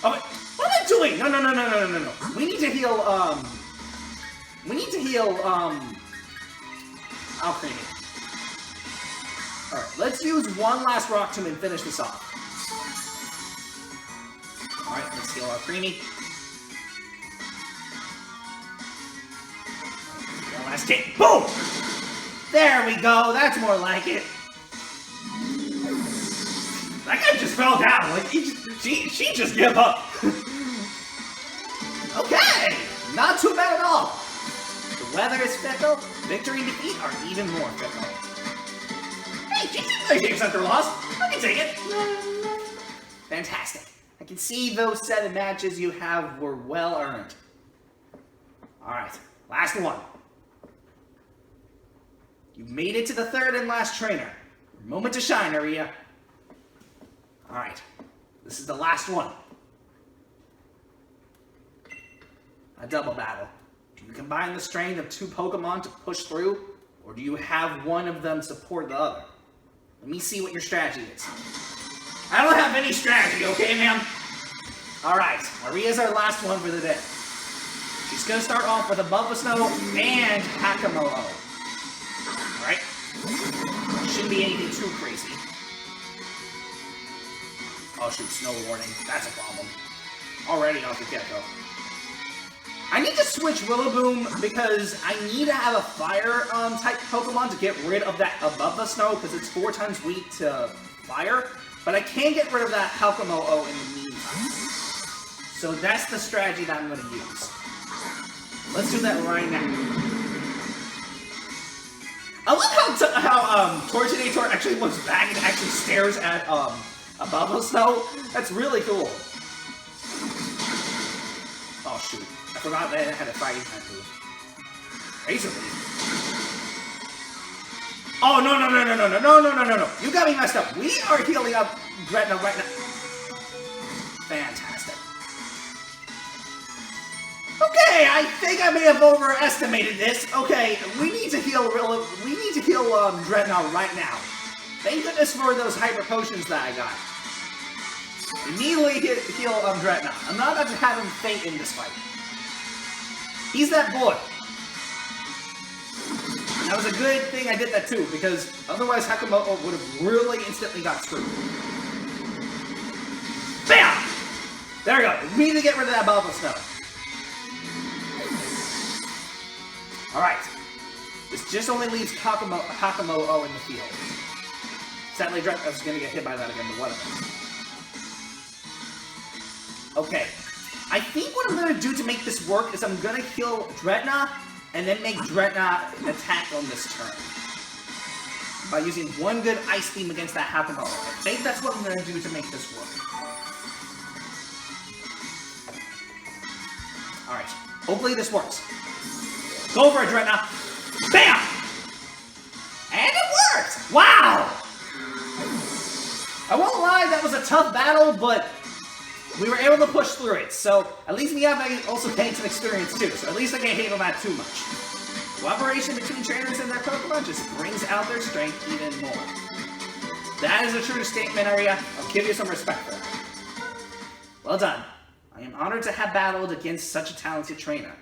Oh, what am I doing? No. We need to heal, Alcremie. Alright, let's use one last Rock Tomb and finish this off. Alright, let's heal Alcremie. Last hit. Boom! There we go. That's more like it. That guy just fell down. Like she just gave up. Okay, not too bad at all. The weather is fickle. Victory and defeat are even more fickle. Hey, she didn't accept her loss. I can take it. Fantastic. I can see those 7 matches you have were well earned. All right, last one. You've made it to the 3rd and last trainer. Moment to shine, Aria. Alright, this is the last one. A double battle. Do you combine the strength of 2 Pokemon to push through, or do you have one of them support the other? Let me see what your strategy is. I don't have any strategy, okay, ma'am? Alright, Aria's our last one for the day. She's gonna start off with a Bulbasaur and Hakamo-o. Alright? Shouldn't be anything too crazy. Oh shoot, snow warning. That's a problem. Already off the get-go. I need to switch Rillaboom because I need to have a fire type Pokemon to get rid of that above the snow because it's 4 times weak to fire. But I can't get rid of that Hakamo-o in the meantime. So that's the strategy that I'm going to use. Let's do that right now. I love how Tortinator actually looks back and actually stares at a Bubble Snow. That's really cool. Oh shoot! I forgot that it had a fighting type move. Razor Leaf. Oh no! You got me messed up. We are healing up Dreadnought right now. Fantastic. Okay, I think I may have overestimated this. Okay, we need to heal Dreadnought right now. Thank goodness for those hyper potions that I got. Immediately heal Dreadnought. I'm not about to have him faint in this fight. He's that boy. That was a good thing I did that too, because otherwise Hakamoto would have really instantly got screwed. Bam! There we go. We need to get rid of that Bubble Snow. Alright. This just only leaves Hakamoto in the field. Sadly, I was going to get hit by that again, but whatever. Okay. I think what I'm going to do to make this work is I'm going to kill Dreadnought, and then make Dreadnought attack on this turn. By using one good Ice Beam against that Hakamoto. I think that's what I'm going to do to make this work. Alright. Hopefully this works. Go for it, Dreadnought. Bam! And it worked! Wow! I won't lie, that was a tough battle, but we were able to push through it. So, at least we have also gained some experience too. So at least I can't hate on that too much. Cooperation between trainers and their Pokemon just brings out their strength even more. That is a true statement, Aria. I'll give you some respect for that. Well done. I am honored to have battled against such a talented trainer.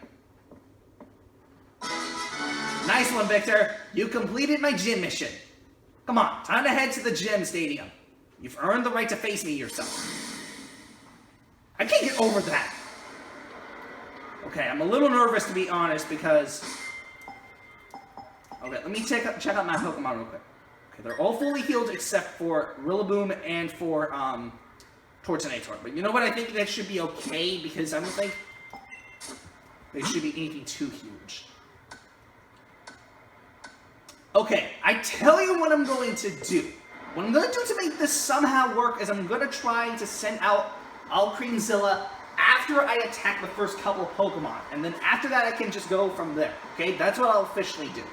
Nice one, Victor. You completed my gym mission. Come on, time to head to the gym stadium. You've earned the right to face me yourself. I can't get over that. Okay, I'm a little nervous to be honest because... Okay, let me check out my Pokemon real quick. Okay, they're all fully healed except for Rillaboom and for Tortinator. But you know what? I think that should be okay because I don't think they should be anything too huge. Okay, I tell you what I'm going to do. What I'm going to do to make this somehow work is I'm going to try to send out Alcreamzilla after I attack the first couple of Pokemon. And then after that, I can just go from there. Okay, that's what I'll officially do.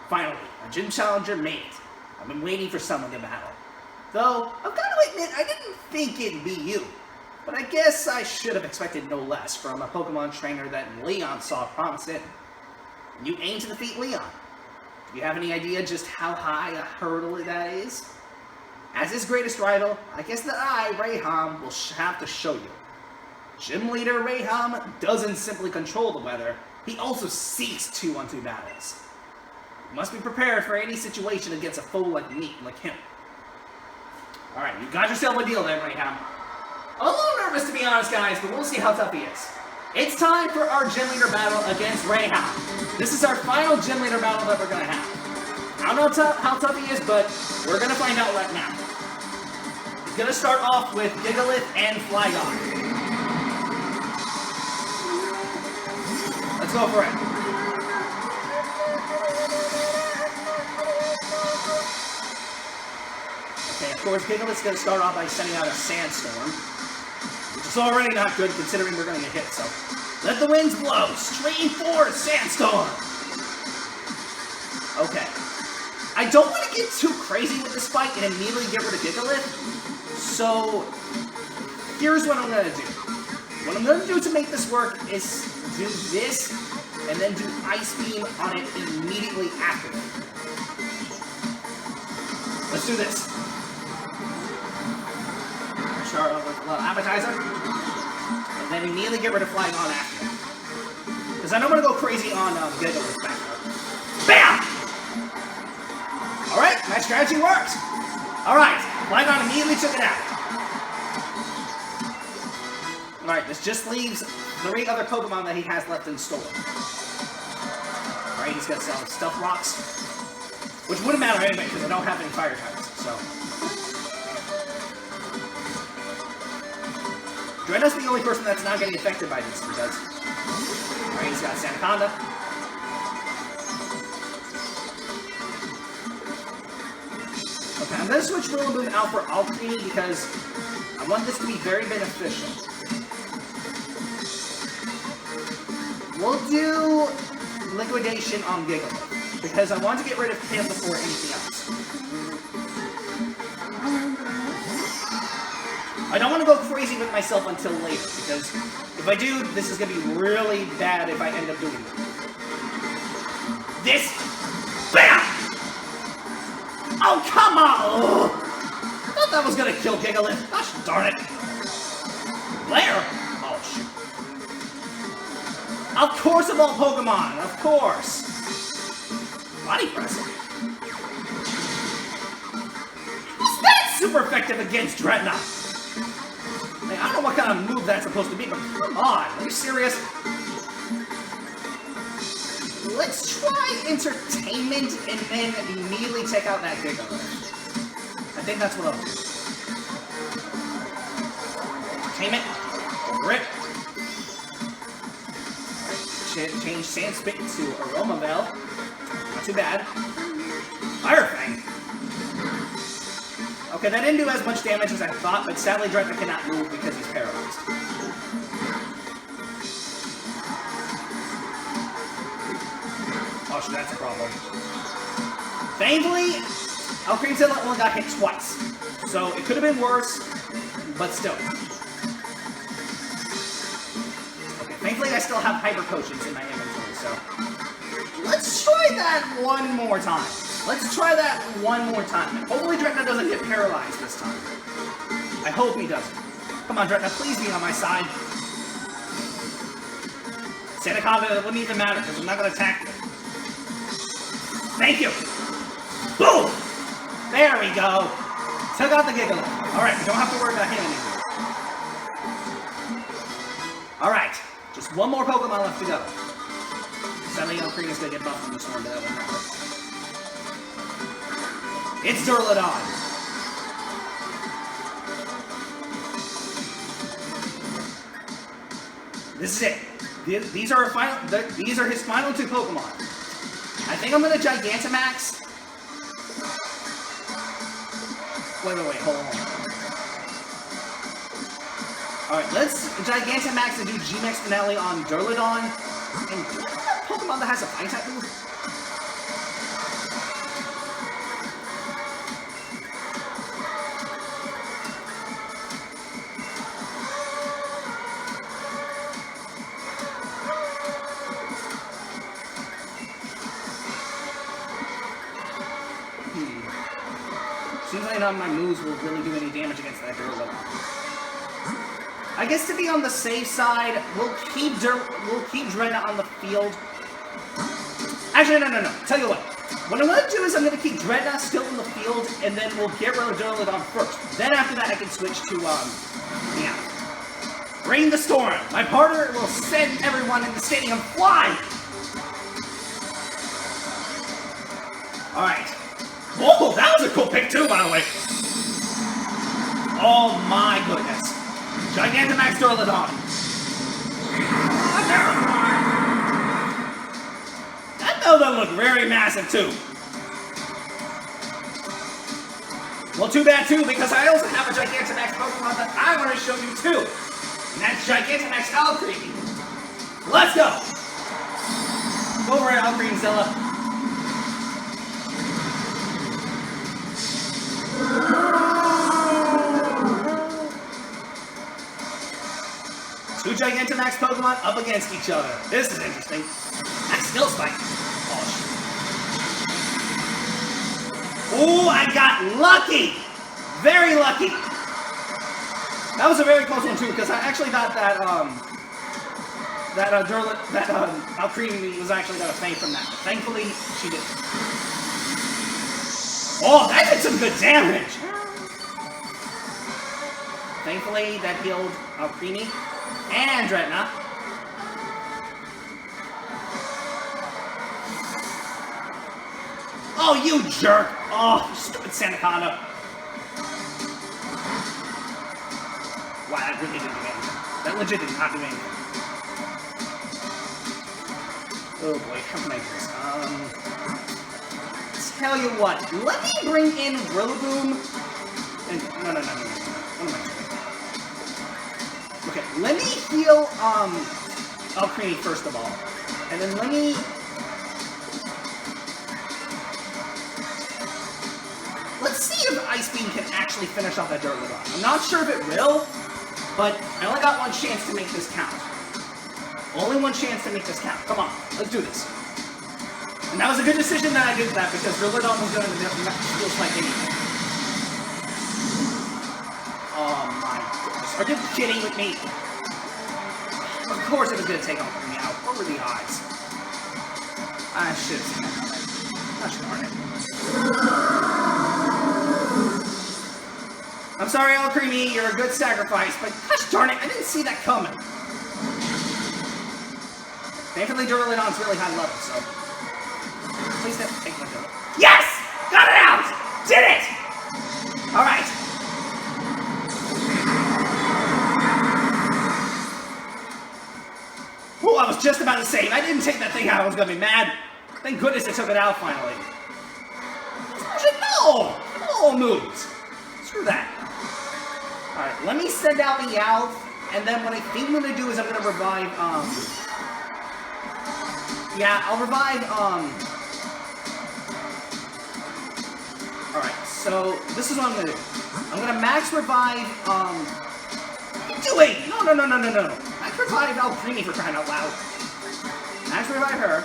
Finally, a gym challenger made it. I've been waiting for someone to battle. Though, I've got to admit, I didn't think it'd be you. But I guess I should have expected no less from a Pokemon trainer that Leon saw promise in. You aim to defeat Leon. Do you have any idea just how high a hurdle that is? As his greatest rival, I guess that I, Raihan, will have to show you. Gym leader Raihan doesn't simply control the weather, he also seeks 2-on-2 battles. You must be prepared for any situation against a foe like me, like him. Alright, you got yourself a deal then, Raihan. I'm a little nervous to be honest, guys, but we'll see how tough he is. It's time for our gym leader battle against Raihan. This is our final gym leader battle that we're going to have. I don't know how tough he is, but we're going to find out right now. He's going to start off with Gigalith and Flygon. Let's go for it. Okay, of course, Gigalith's going to start off by sending out a Sandstorm. Which is already not good considering we're going to get hit, so... Let the winds blow! Stream forth, Sandstorm! Okay. I don't want to get too crazy with this fight and immediately get rid of Gigalith. So, here's what I'm going to do. What I'm going to do to make this work is do this, and then do Ice Beam on it immediately after it. Let's do this. Start off with a little appetizer, and then immediately get rid of Flygon after it. Because I know I'm going to go crazy on Gigalith back there. BAM! Alright, my strategy worked! Alright, Flygon immediately took it out. Alright, this just leaves 3 other Pokemon that he has left in store. Alright, he's got some Stuff Rocks. Which wouldn't matter anyway, because I don't have any Fire types, so... Dreadnought's the only person that's not getting affected by this, because... Alright, he's got Sandaconda. Okay, I'm gonna switch Rillaboom out for Alcremie because I want this to be very beneficial. We'll do Liquidation on Gigalith because I want to get rid of him before anything else. I don't want to go crazy with myself until later, because if I do, this is going to be really bad if I end up doing it. This! BAM! Oh, come on! Ugh. I thought that was going to kill Gigalith. Gosh darn it. Blair? Oh, shoot. Of course, of all Pokemon! Of course! Body Press. That's super effective against Dreadnought. I don't know what kind of move that's supposed to be, but come on, are you serious? Let's try Entertainment and then immediately take out that Gigalith. I think that's what I'll do. Entertainment, Grip. Change Sandspit to Aromaville. Not too bad. Fire Fang. Okay, that didn't do as much damage as I thought, but sadly Dreadnought cannot move because he's paralyzed. Oh shit, that's a problem. Thankfully, Alcremie only got hit twice. So it could have been worse, but still. Okay, thankfully I still have Hyper Potions in my inventory, so... Let's try that one more time. Let's try that one more time. Hopefully Dreadnought doesn't get paralyzed this time. I hope he doesn't. Come on, Dreadnought, please be on my side. Sandaconda, it wouldn't even matter, because I'm not going to attack you. Thank you! Boom! There we go! Took out the Gigalith. Alright, we don't have to worry about him anymore. Alright, just one more Pokemon left to go. Sadly, Alcreme's gonna get buffed from this one, but that won't matter. It's Durlodon! This is it. These are his final two Pokemon. I think I'm gonna Gigantamax. Wait, hold on. Alright, let's Gigantamax and do G-Max Finale on Durlodon. And do I have a Pokemon that has a Fire-type move? Seems like none of my moves will really do any damage against that Durlodon. I guess to be on the safe side, we'll keep Dreadnought on the field. Actually, no. Tell you what. What I'm going to do is I'm going to keep Dreadnought still in the field, and then we'll get rid of Durlodon first. Then after that, I can switch to, yeah. Rain the Storm. My partner will send everyone in the stadium flying. Alright. Oh, that was a cool pick too, by the way. Oh my goodness. Gigantamax Durlodon. That Durlodon looked very massive too. Well, too bad too, because I also have a Gigantamax Pokemon that I want to show you too. And that's Gigantamax Alcremie. Let's go! Go for it, Alcremezilla. Two Gigantamax Pokemon up against each other. This is interesting. That's still Spike. Oh, I got lucky! Very lucky! That was a very close one too, because I actually thought that, Alcremie was actually going to faint from that. Thankfully, she didn't. Oh, that did some good damage! Thankfully, that healed Alcremie and Dreadnought. Oh, you jerk! Oh, you stupid Sandaconda. Wow, that really didn't do anything. That legit did not do anything. Oh boy, how can I do this? Let's tell you what, let me bring in Rillaboom. And no. What am I doing? Okay, let me heal Alcremie first of all. And then let me let's see if Ice Beam can actually finish off that Duraludon. I'm not sure if it will, but I only got one chance to make this count. Only one chance to make this count. Come on, let's do this. And that was a good decision that I did that because Duraludon was going to feel like anything. Oh my goodness. Are you kidding with me? Of course it was going to take me out. What were the odds? I should have seen that. Gosh darn it. I'm sorry, Alcremie, you're a good sacrifice, but gosh darn it, I didn't see that coming. Thankfully, Duraludon's really high level, so... Please don't take my Duraludon. Yes! Got it out! Did it! Alright. Oh, I was just about to say, if I didn't take that thing out, I was gonna be mad. Thank goodness I took it out finally. No! All moves. Screw that. Alright, let me send out the Meowth, and then what I think I'm gonna do is I'm gonna revive, yeah, I'll revive, Alright, so this is what I'm gonna do. I'm gonna max revive, what are you doing? No. Max revive Alcremie for crying out loud. Max revive her.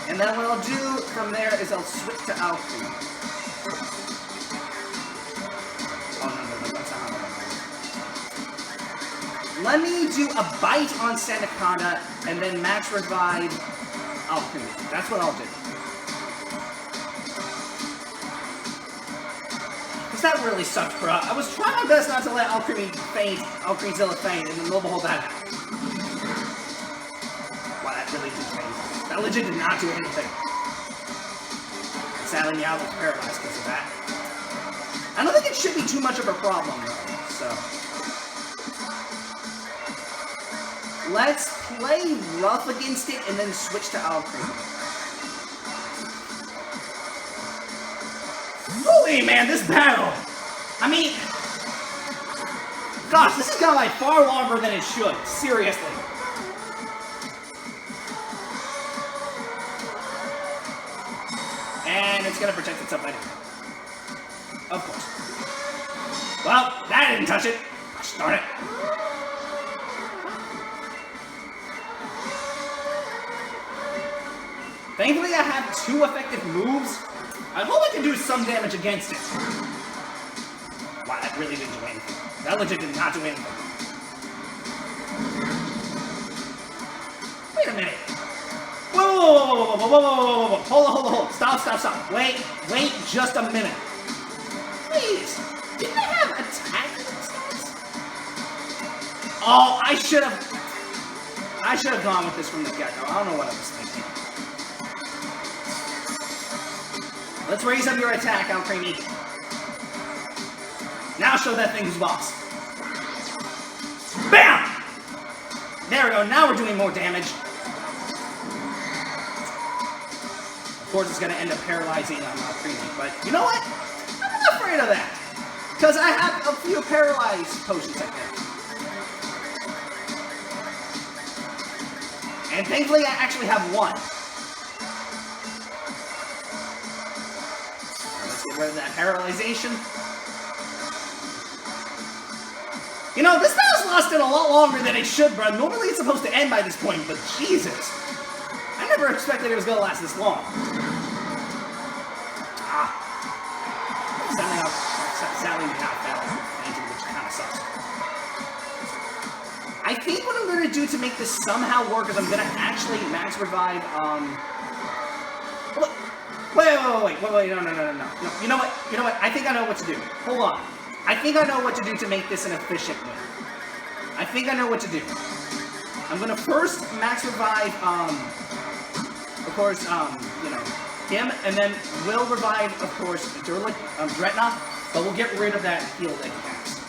And then what I'll do from there is I'll switch to Alcremie. Oh, no, that's not how I'm Let me do a bite on Sandaconda, and then max revive Alcremie. That's what I'll do. Because that really sucked, bro. I was trying my best not to let Alcremie faint, Alcremie faint, and then lo and behold that happened. Wow, that really did faint. That legit did not do anything. Sadly, Meowth was paralyzed because of that. I don't think it should be too much of a problem, though, so... Let's play rough against it and then switch to Alcremie. Holy man, this battle! I mean... Gosh, this has gone like far longer than it should. Seriously. And it's gonna protect itself anyway. Of course. Well, that didn't touch it. Gosh darn it. Thankfully, I have 2 effective moves. I hope I can do some damage against it. Wow, that really didn't do anything. That legit did not do anything. Wait a minute. Whoa. Hold. Stop. Wait just a minute. Please. Didn't I have attack stats? Oh, I should have gone with this from the get-go. I don't know what I was thinking. Let's raise up your attack, Alcremie. Now show that thing who's boss. Bam! There we go, now we're doing more damage. Of course, it's going to end up paralyzing Alcremie, but you know what? I'm not afraid of that. Because I have a few paralyzed potions like that. And thankfully, I actually have one. Get rid of that paralyzation. You know, this battle's lasted a lot longer than it should, bro. Normally it's supposed to end by this point, but Jesus. I never expected it was going to last this long. Sadly, we not fell, which kind of sucks. I think what I'm going to do to make this somehow work is I'm going to actually max revive, Wait, no. You know what? I think I know what to do. Hold on. I think I know what to do to make this an efficient win. I think I know what to do. I'm gonna first max revive, of course, him, and then we'll revive, of course, Dreadnought, but we'll get rid of that heal that he has.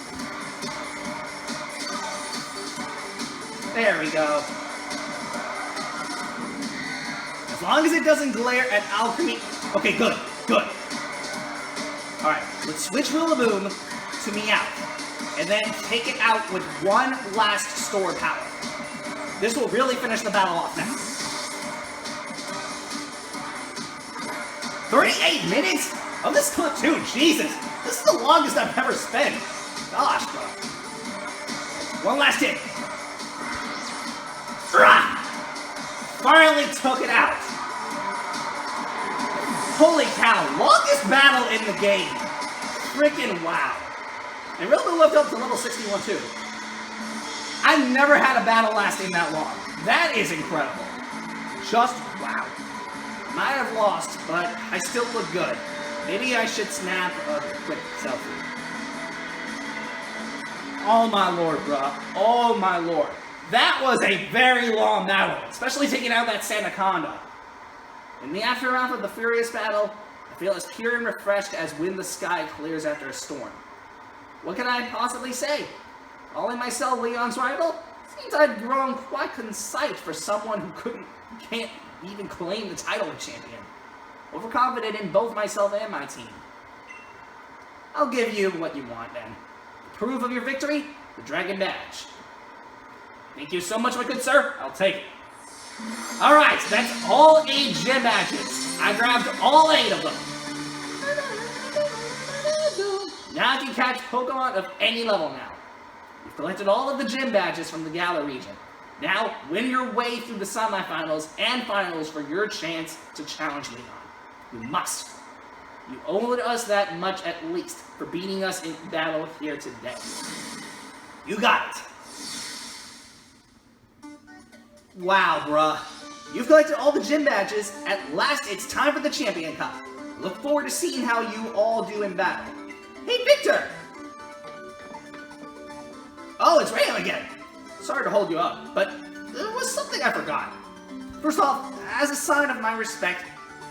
There we go. As long as it doesn't glare at Alcremie. Okay, good, good. Alright, let's switch Rillaboom to Meowth, and then take it out with one last stored power. This will really finish the battle off now. 38 minutes of this clip too, Jesus! This is the longest I've ever spent. Gosh, bro. One last hit. Finally took it out. Holy cow, longest battle in the game. Freaking wow. And Rillaboom lived up to level 61 too. I've never had a battle lasting that long. That is incredible. Just wow. Might have lost, but I still look good. Maybe I should snap a quick selfie. Oh my lord, bruh. Oh my lord. That was a very long battle, especially taking out that Sandaconda. In the aftermath of the furious battle, I feel as pure and refreshed as when the sky clears after a storm. What can I possibly say? Calling myself Leon's rival? Seems I've grown quite conceit for someone who can't even claim the title of champion. Overconfident in both myself and my team. I'll give you what you want then. The proof of your victory, the Dragon Badge. Thank you so much, my good sir. I'll take it. Alright, that's all 8 gym badges. I grabbed all 8 of them. Now you can catch Pokemon of any level now. You've collected all of the gym badges from the Galar region. Now, win your way through the semifinals and finals for your chance to challenge Leon. You must. You owed us that much at least for beating us in battle here today. You got it. Wow, bruh. You've collected all the gym badges. At last, it's time for the Champion Cup. Look forward to seeing how you all do in battle. Hey, Victor! Oh, it's Raihan again. Sorry to hold you up, but there was something I forgot. First off, as a sign of my respect,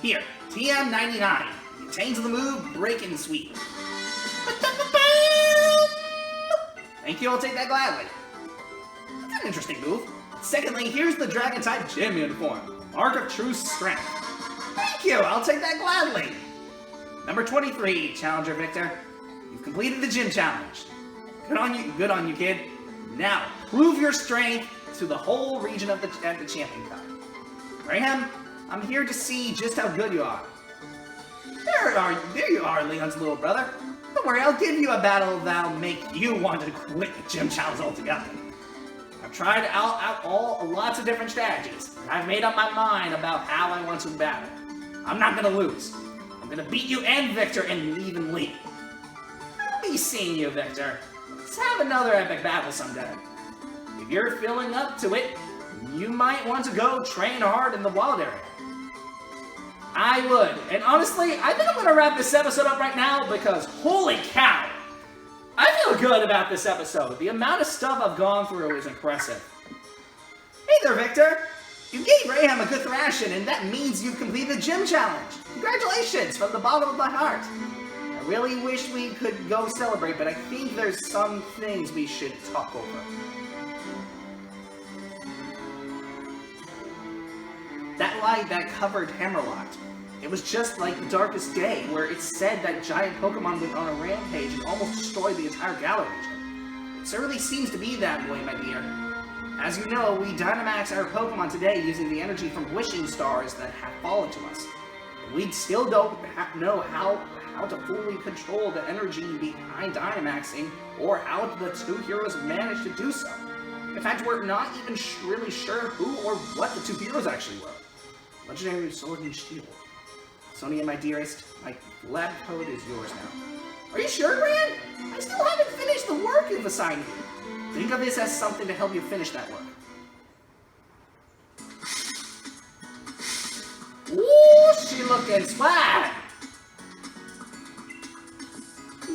here, TM99. It contains the move Break and Sweep. Thank you, I'll take that gladly. That's an interesting move. Secondly, here's the Dragon-type gym uniform. Mark of true strength. Thank you, I'll take that gladly. Number 23, Challenger Victor. You've completed the gym challenge. Good on you, kid. Now, prove your strength to the whole region of the Champion Cup. Raihan, I'm here to see just how good you are. There you are, Leon's little brother. Don't worry, I'll give you a battle that'll make you want to quit the gym challenge altogether. I've tried out lots of different strategies, and I've made up my mind about how I want to battle. I'm not gonna lose. I'm gonna beat you and Victor and even lead. I'll be seeing you, Victor. Let's have another epic battle someday. If you're feeling up to it, you might want to go train hard in the wild area. I would. And honestly, I think I'm going to wrap this episode up right now because holy cow! I feel good about this episode. The amount of stuff I've gone through is impressive. Hey there, Victor! You gave Raihan a good thrashing, and that means you've completed the gym challenge. Congratulations from the bottom of my heart. I really wish we could go celebrate, but I think there's some things we should talk over. That light that covered Hammerlock. It was just like the darkest day, where it said that giant Pokemon went on a rampage and almost destroyed the entire Galar region. It certainly seems to be that way, my dear. As you know, we Dynamax our Pokemon today using the energy from wishing stars that have fallen to us. We still don't know how to fully control the energy behind Dynamaxing, or how the two heroes managed to do so. In fact, we're not even really sure who or what the two heroes actually were. Legendary Sword and Shield. Sonia, my dearest, my lab code is yours now. Are you sure, Rand? I still haven't finished the work you've assigned me. Think of this as something to help you finish that work. Ooh, she looking swag!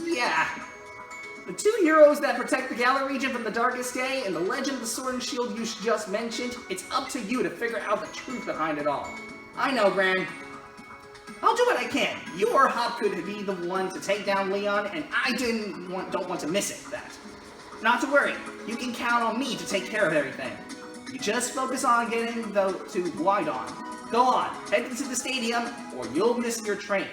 Yeah. The two heroes that protect the Galar region from the darkest day and the legend of the Sword and Shield you just mentioned, it's up to you to figure out the truth behind it all. I know, Gran. I'll do what I can. You or Hop could be the one to take down Leon, and I don't want to miss it, that. Not to worry. You can count on me to take care of everything. You just focus on getting to Guidon. go on, head into the stadium, or you'll miss your train.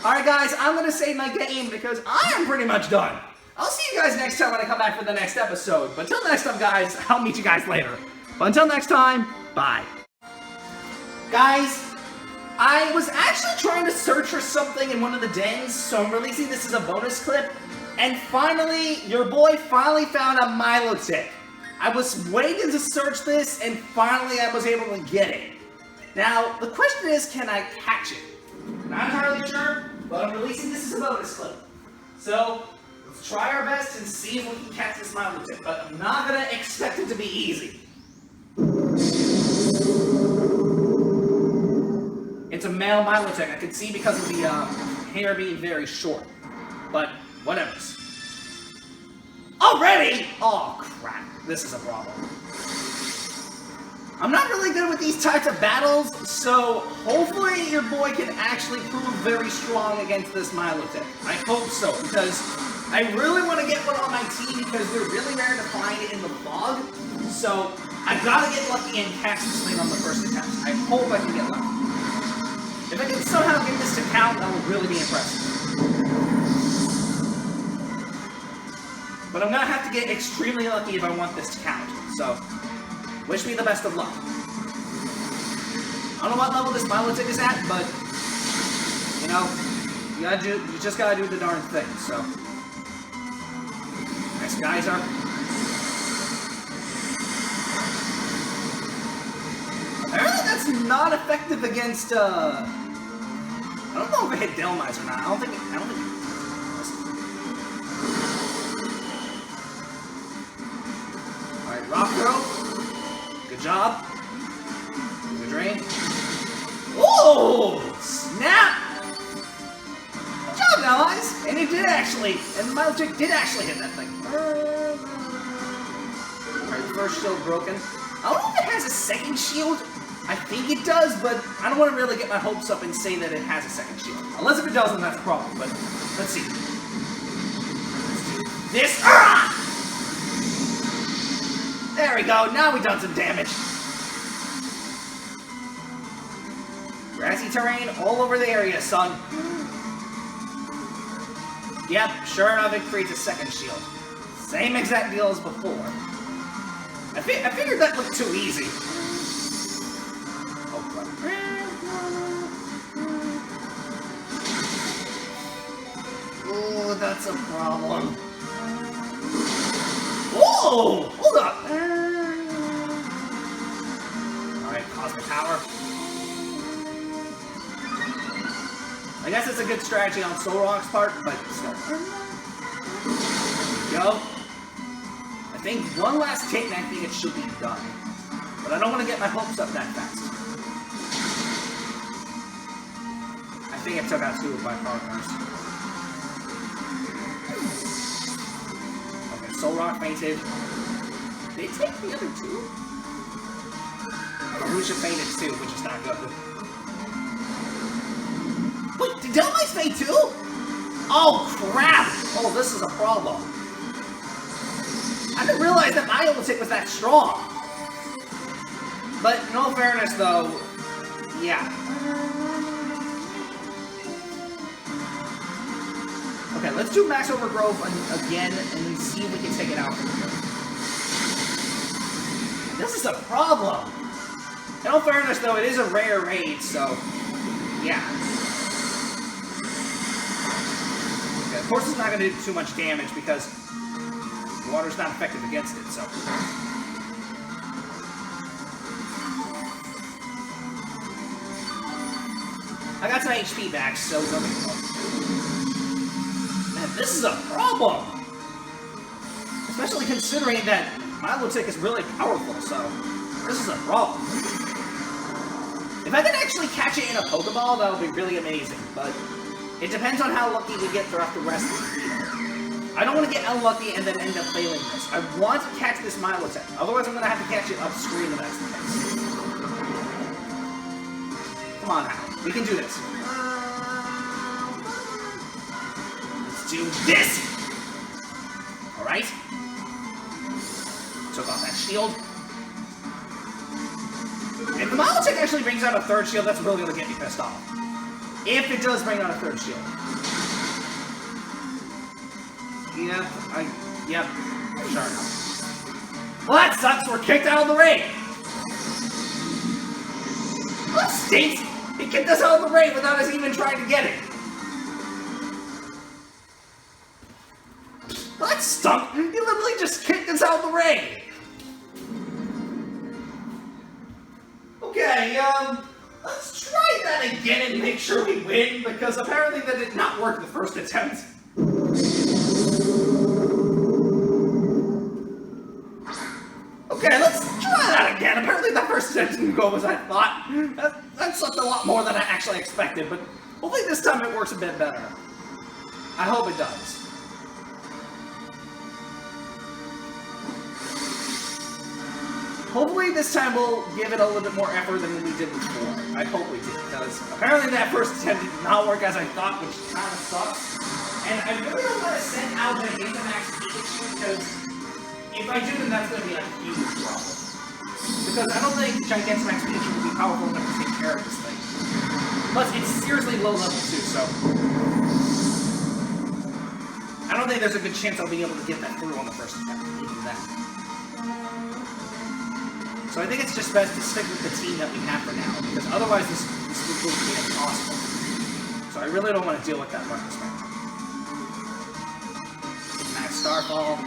Alright guys, I'm going to save my game because I am pretty much done. I'll see you guys next time when I come back for the next episode. But until next time, guys, I'll meet you guys later. But until next time, bye. Guys, I was actually trying to search for something in one of the dens, so I'm releasing this as a bonus clip. And finally, your boy finally found a Milotic. I was waiting to search this, and finally I was able to get it. Now, the question is, can I catch it? Not entirely sure, but I'm releasing this as a bonus clip. So, let's try our best and see if we can catch this Milotic, but I'm not going to expect it to be easy. It's a male Milotic. I can see because of the hair being very short, but whatevers. Already? Oh, crap. This is a problem. I'm not really good with these types of battles, so hopefully your boy can actually prove very strong against this Milotic. I hope so, because I really want to get one on my team because they're really rare to find in the fog. So I gotta get lucky and catch this thing on the first attempt. I hope I can get lucky. If I can somehow get this to count, that would really be impressive. But I'm gonna have to get extremely lucky if I want this to count. So, wish me the best of luck. I don't know what level this Milotic is at, but you know, you just gotta do the darn thing. So, nice geyser. Apparently, that's not effective against. I don't know if it hit Delmize or not. I don't think. Alright, rock throw. Good job. Good drain. Oh! Snap! Good job, Delmize! And it did actually. And the Milotic did actually hit that thing. Alright, first shield broken. I don't know if it has a second shield. I think it does, but I don't want to really get my hopes up and say that it has a second shield. Unless if it doesn't, that's a problem, but let's see. This. Ah! There we go, now we've done some damage. Grassy terrain all over the area, son. Yep, sure enough, it creates a second shield. Same exact deal as before. I figured that looked too easy. Oh, that's a problem. Whoa! Hold up! Alright, Cosmic Power. I guess it's a good strategy on Solrock's part, but still. There we go. I think one last hit and I think it should be done. But I don't want to get my hopes up that fast. I think I took out two of my partners. Okay, Solrock fainted. Did they take the other two? Marusha fainted too, which is not good. Wait, did Delmize faint too? Oh crap! Oh, this is a problem. I didn't realize that my Milotic was that strong. But in all fairness, though, yeah. Okay, let's do Max Overgrowth again, and then see if we can take it out from here. This is a problem. In all fairness, though, it is a rare raid, so yeah. Okay, of course, it's not going to do too much damage because the water's not effective against it, so. I got some HP back, so don't be wrong. Man, this is a problem! Especially considering that Milotic is really powerful, so this is a problem. If I can actually catch it in a Pokeball, that would be really amazing, but it depends on how lucky we get throughout the rest of the field. I don't want to get unlucky and then end up failing this. I want to catch this Milotic, otherwise I'm going to have to catch it upstream if that's the case. Come on now. We can do this. Let's do this! Alright. Took off that shield. If the Milotic actually brings out a third shield, that's really going to get me pissed off. If it does bring out a third shield. Yep, sure enough. Well, that sucks, we're kicked out of the raid! That stinks! He kicked us out of the raid without us even trying to get it! Well, that stunk! He literally just kicked us out of the raid! Okay, let's try that again and make sure we win, because apparently that did not work the first attempt. Okay, let's try that again. Apparently that first attempt didn't go as I thought. That sucked a lot more than I actually expected, but hopefully this time it works a bit better. I hope it does. Hopefully this time we'll give it a little bit more effort than we did before. I hope we do, because apparently that first attempt did not work as I thought, which kind of sucks. And I really don't want to send out the Gigantamax Pikachu, because if I do, then that's going to be a huge problem. Because I don't think Gigantamax Pikachu will be powerful enough to take care of this thing. Plus, it's seriously low level too, so I don't think there's a good chance I'll be able to get that through on the first attempt, even then. So I think it's just best to stick with the team that we have for now, because otherwise this will be impossible. So I really don't want to deal with that right this way. Max Starfall.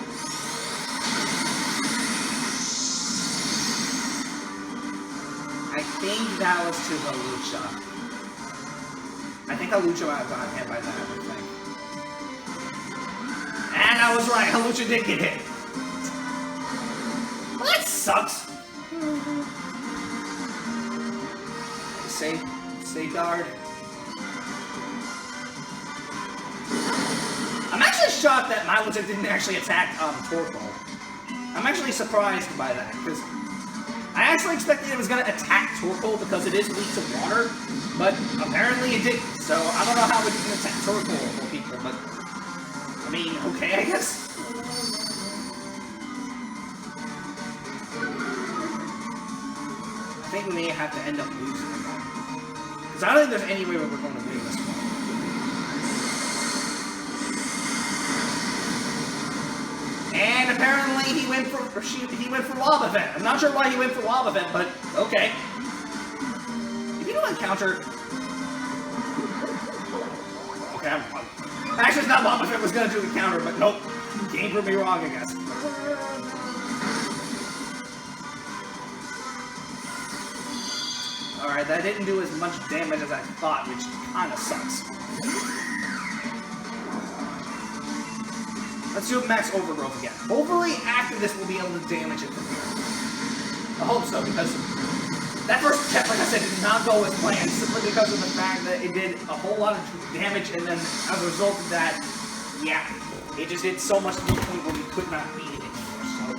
I think that was to Halucha. I think Halucha might have gotten hit by that, I would think. And I was right, Halucha did get hit. Well, that sucks. Safeguard. I'm actually shocked that Milotic didn't actually attack Torkoal. I'm actually surprised by that, because I actually expected it was going to attack Torkoal because it is weak to water, but apparently it didn't. So I don't know how it can attack Torkoal for people, but I mean, okay, I guess. I think we may have to end up losing again. Because I don't think there's any way we're going to win this one. And apparently he went for Lava Vent. I'm not sure why he went for Lava Vent, but okay. If you don't encounter... Okay, I'm wrong. Actually, it's not Lava Vent was going to do a counter, but nope. Game proved me wrong, I guess. Alright, that didn't do as much damage as I thought, which kinda sucks. Let's do Max Overgrowth again. Hopefully, after this, we'll be able to damage it from here. I hope so, because that first attempt, like I said, did not go as planned, simply because of the fact that it did a whole lot of damage, and then as a result of that, yeah, it just did so much to the point where we could not beat it anymore, so...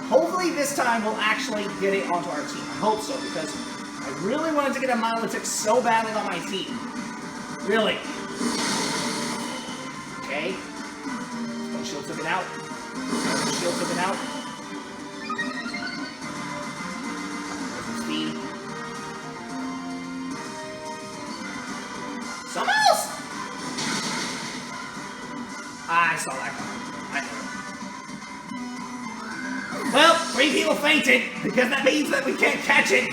Hopefully, this time, we'll actually get it onto our team. I hope so, because I really wanted to get a Milotic so badly on my team. Really. Okay. One shield took it out. One shield took it out. Some speed. Someone else! I saw that coming. Well, 3 people fainted, because that means that we can't catch it.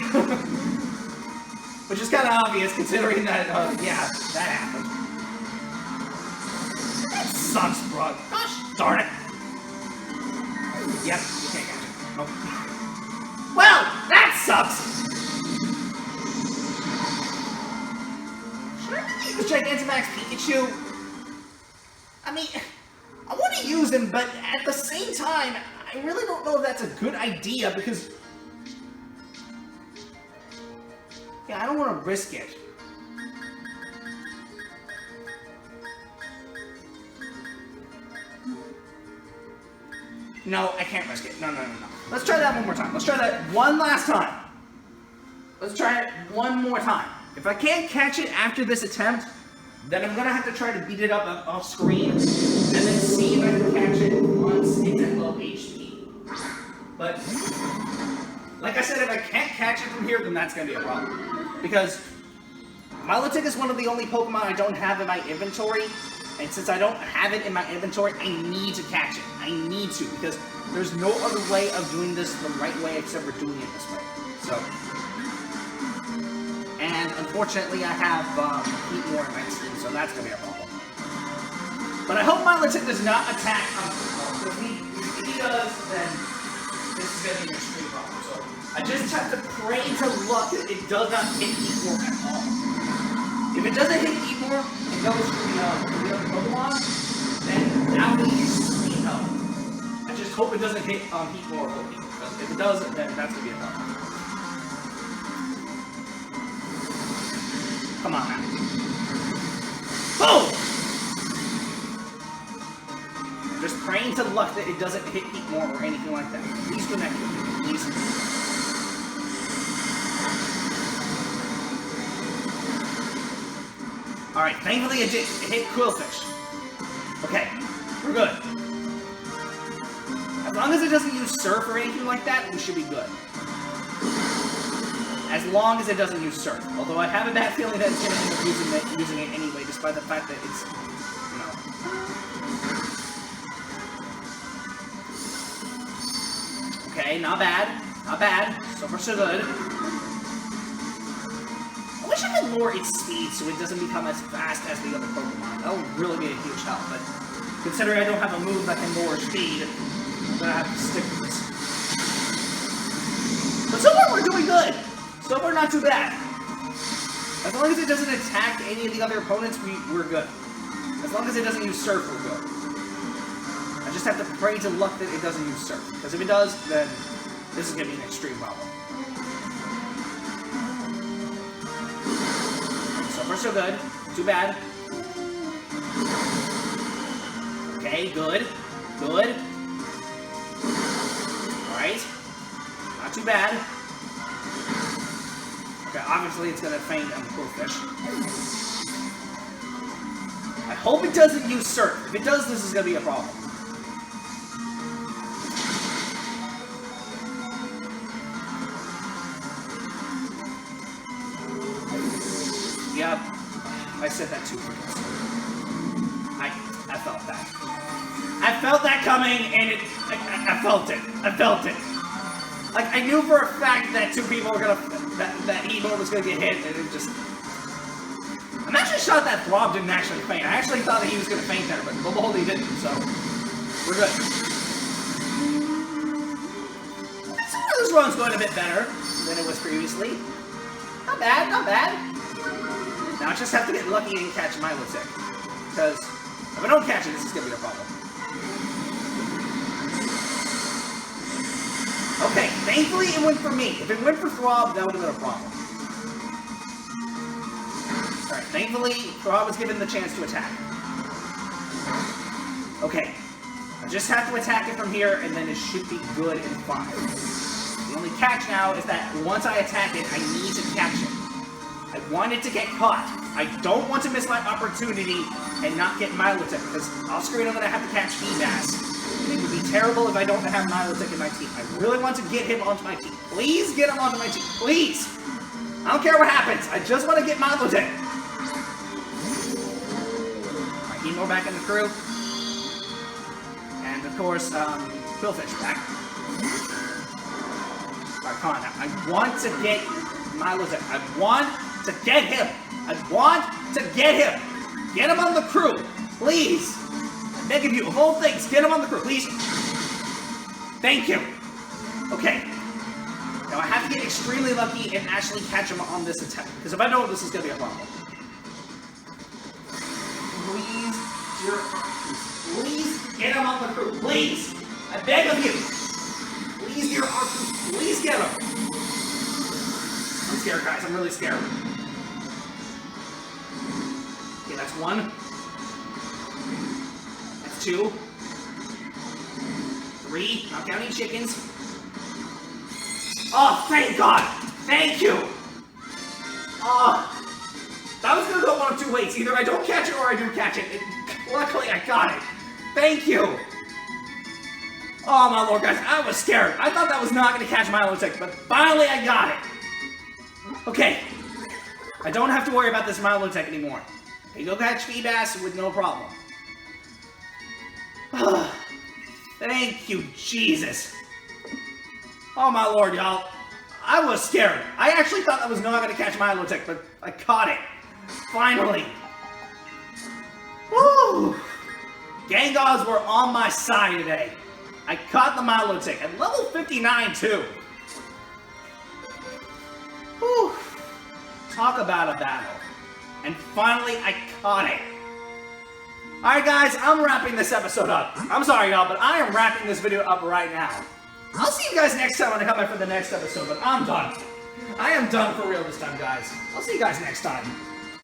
Which is kind of obvious, considering that, yeah, that happened. That sucks, bro. Gosh darn it. Yep, you can't catch it. Nope. Well, that sucks! Should I really use Gigantamax Pikachu? I mean, I want to use him, but at the same time, I really don't know if that's a good idea, because... Yeah, I don't want to risk it. No, I can't risk it. No. Let's try that one more time. Let's try that one last time. Let's try it one more time. If I can't catch it after this attempt, then I'm going to have to try to beat it up off screen, and then see if I can catch it once it's at low HP. But... Like I said, if I can't catch it from here, then that's going to be a problem. Because Milotic is one of the only Pokemon I don't have in my inventory. And since I don't have it in my inventory, I need to catch it. I need to, because there's no other way of doing this the right way except for doing it this way. So, and unfortunately I have Heatmor in my team, so that's going to be a problem. But I hope Milotic does not attack If he does, then this is going to be an extreme problem. So, I just have to pray to luck that it does not hit Heatmor at all. If it doesn't hit Heatmor and goes to the other Pokemon, then that would be extreme help. I just hope it doesn't hit Heatmor or Volbeat, because if it does, then that's going to be a problem. Come on now. Boom! I'm just praying to luck that it doesn't hit Heatmor or anything like that. Please connect with me, please. Alright, thankfully it hit Quillfish. Okay, we're good. As long as it doesn't use Surf or anything like that, we should be good. As long as it doesn't use Surf. Although I have a bad feeling that it's going to end up using it anyway, despite the fact that it's, you know. Okay, not bad. Not bad. So far so good. I wish I could lower its speed so it doesn't become as fast as the other Pokemon. That would really be a huge help, but considering I don't have a move that can lower speed, I'm gonna have to stick with this. But so far we're doing good! So far not too bad. As long as it doesn't attack any of the other opponents, we're good. As long as it doesn't use Surf, we're good. I just have to pray to luck that it doesn't use Surf, because if it does, then this is gonna be an extreme problem. So far so good. Too bad. Okay, good. Good. Alright. Not too bad. Okay, obviously it's gonna faint on the Quillfish. I hope it doesn't use Surf. If it does, this is gonna be a problem. Yep, I said that too quickly. I felt that. I felt that coming, and I felt it. I felt it. Like, I knew for a fact that two people were gonna, that Heatmor was gonna get hit, and it just... I'm actually shocked that Throb didn't actually faint. I actually thought that he was gonna faint there, but behold, he didn't, so we're good. So this run's going a bit better than it was previously. Not bad, not bad. Now I just have to get lucky and catch Milotic, because if I don't catch it, this is going to be a problem. Okay, thankfully it went for me. If it went for Throb, that would have been a problem. Alright, thankfully, Throb was given the chance to attack. Okay, I just have to attack it from here, and then it should be good and fine. The only catch now is that once I attack it, I need to catch it. I want it to get caught. I don't want to miss my opportunity and not get Milotic, because off screen I'm going to have to catch Feebas. It would be terrible if I don't have Milotic in my team. I really want to get him onto my team. Please get him onto my team. Please! I don't care what happens. I just want to get Milotic. Alright, Heatmor back in the crew. And of course, Quillfish back. Alright, come on now. I want to get Milotic. I want to get him. I want to get him. Get him on the crew. Please. I beg of you, of all things, get him on the crew, please. Thank you. Okay. Now I have to get extremely lucky and actually catch him on this attack. Because if I don't, this is going to be a problem. Please, dear, please get him on the crew. Please. I beg of you. Please, dear Arthur, please get him. I'm scared, guys. I'm really scared. Okay, that's one. That's two. Three. Not counting chickens. Oh, thank God! Thank you! Oh, that was gonna go one of two ways. Either I don't catch it or I do catch it. Luckily, I got it. Thank you! Oh my lord, guys, I was scared. I thought that was not going to catch Milotic, but finally I got it. Okay, I don't have to worry about this Milotic anymore. I can go catch Feebas with no problem. Thank you, Jesus. Oh my lord, y'all. I was scared. I actually thought that was not going to catch Milotic, but I caught it. Finally. Woo! Gengars were on my side today. I caught the Milotic at level 59 too. Whew. Talk about a battle. And finally I caught it. Alright guys, I'm wrapping this episode up. I'm sorry y'all, but I am wrapping this video up right now. I'll see you guys next time when I come back for the next episode, but I'm done. I am done for real this time, guys. I'll see you guys next time.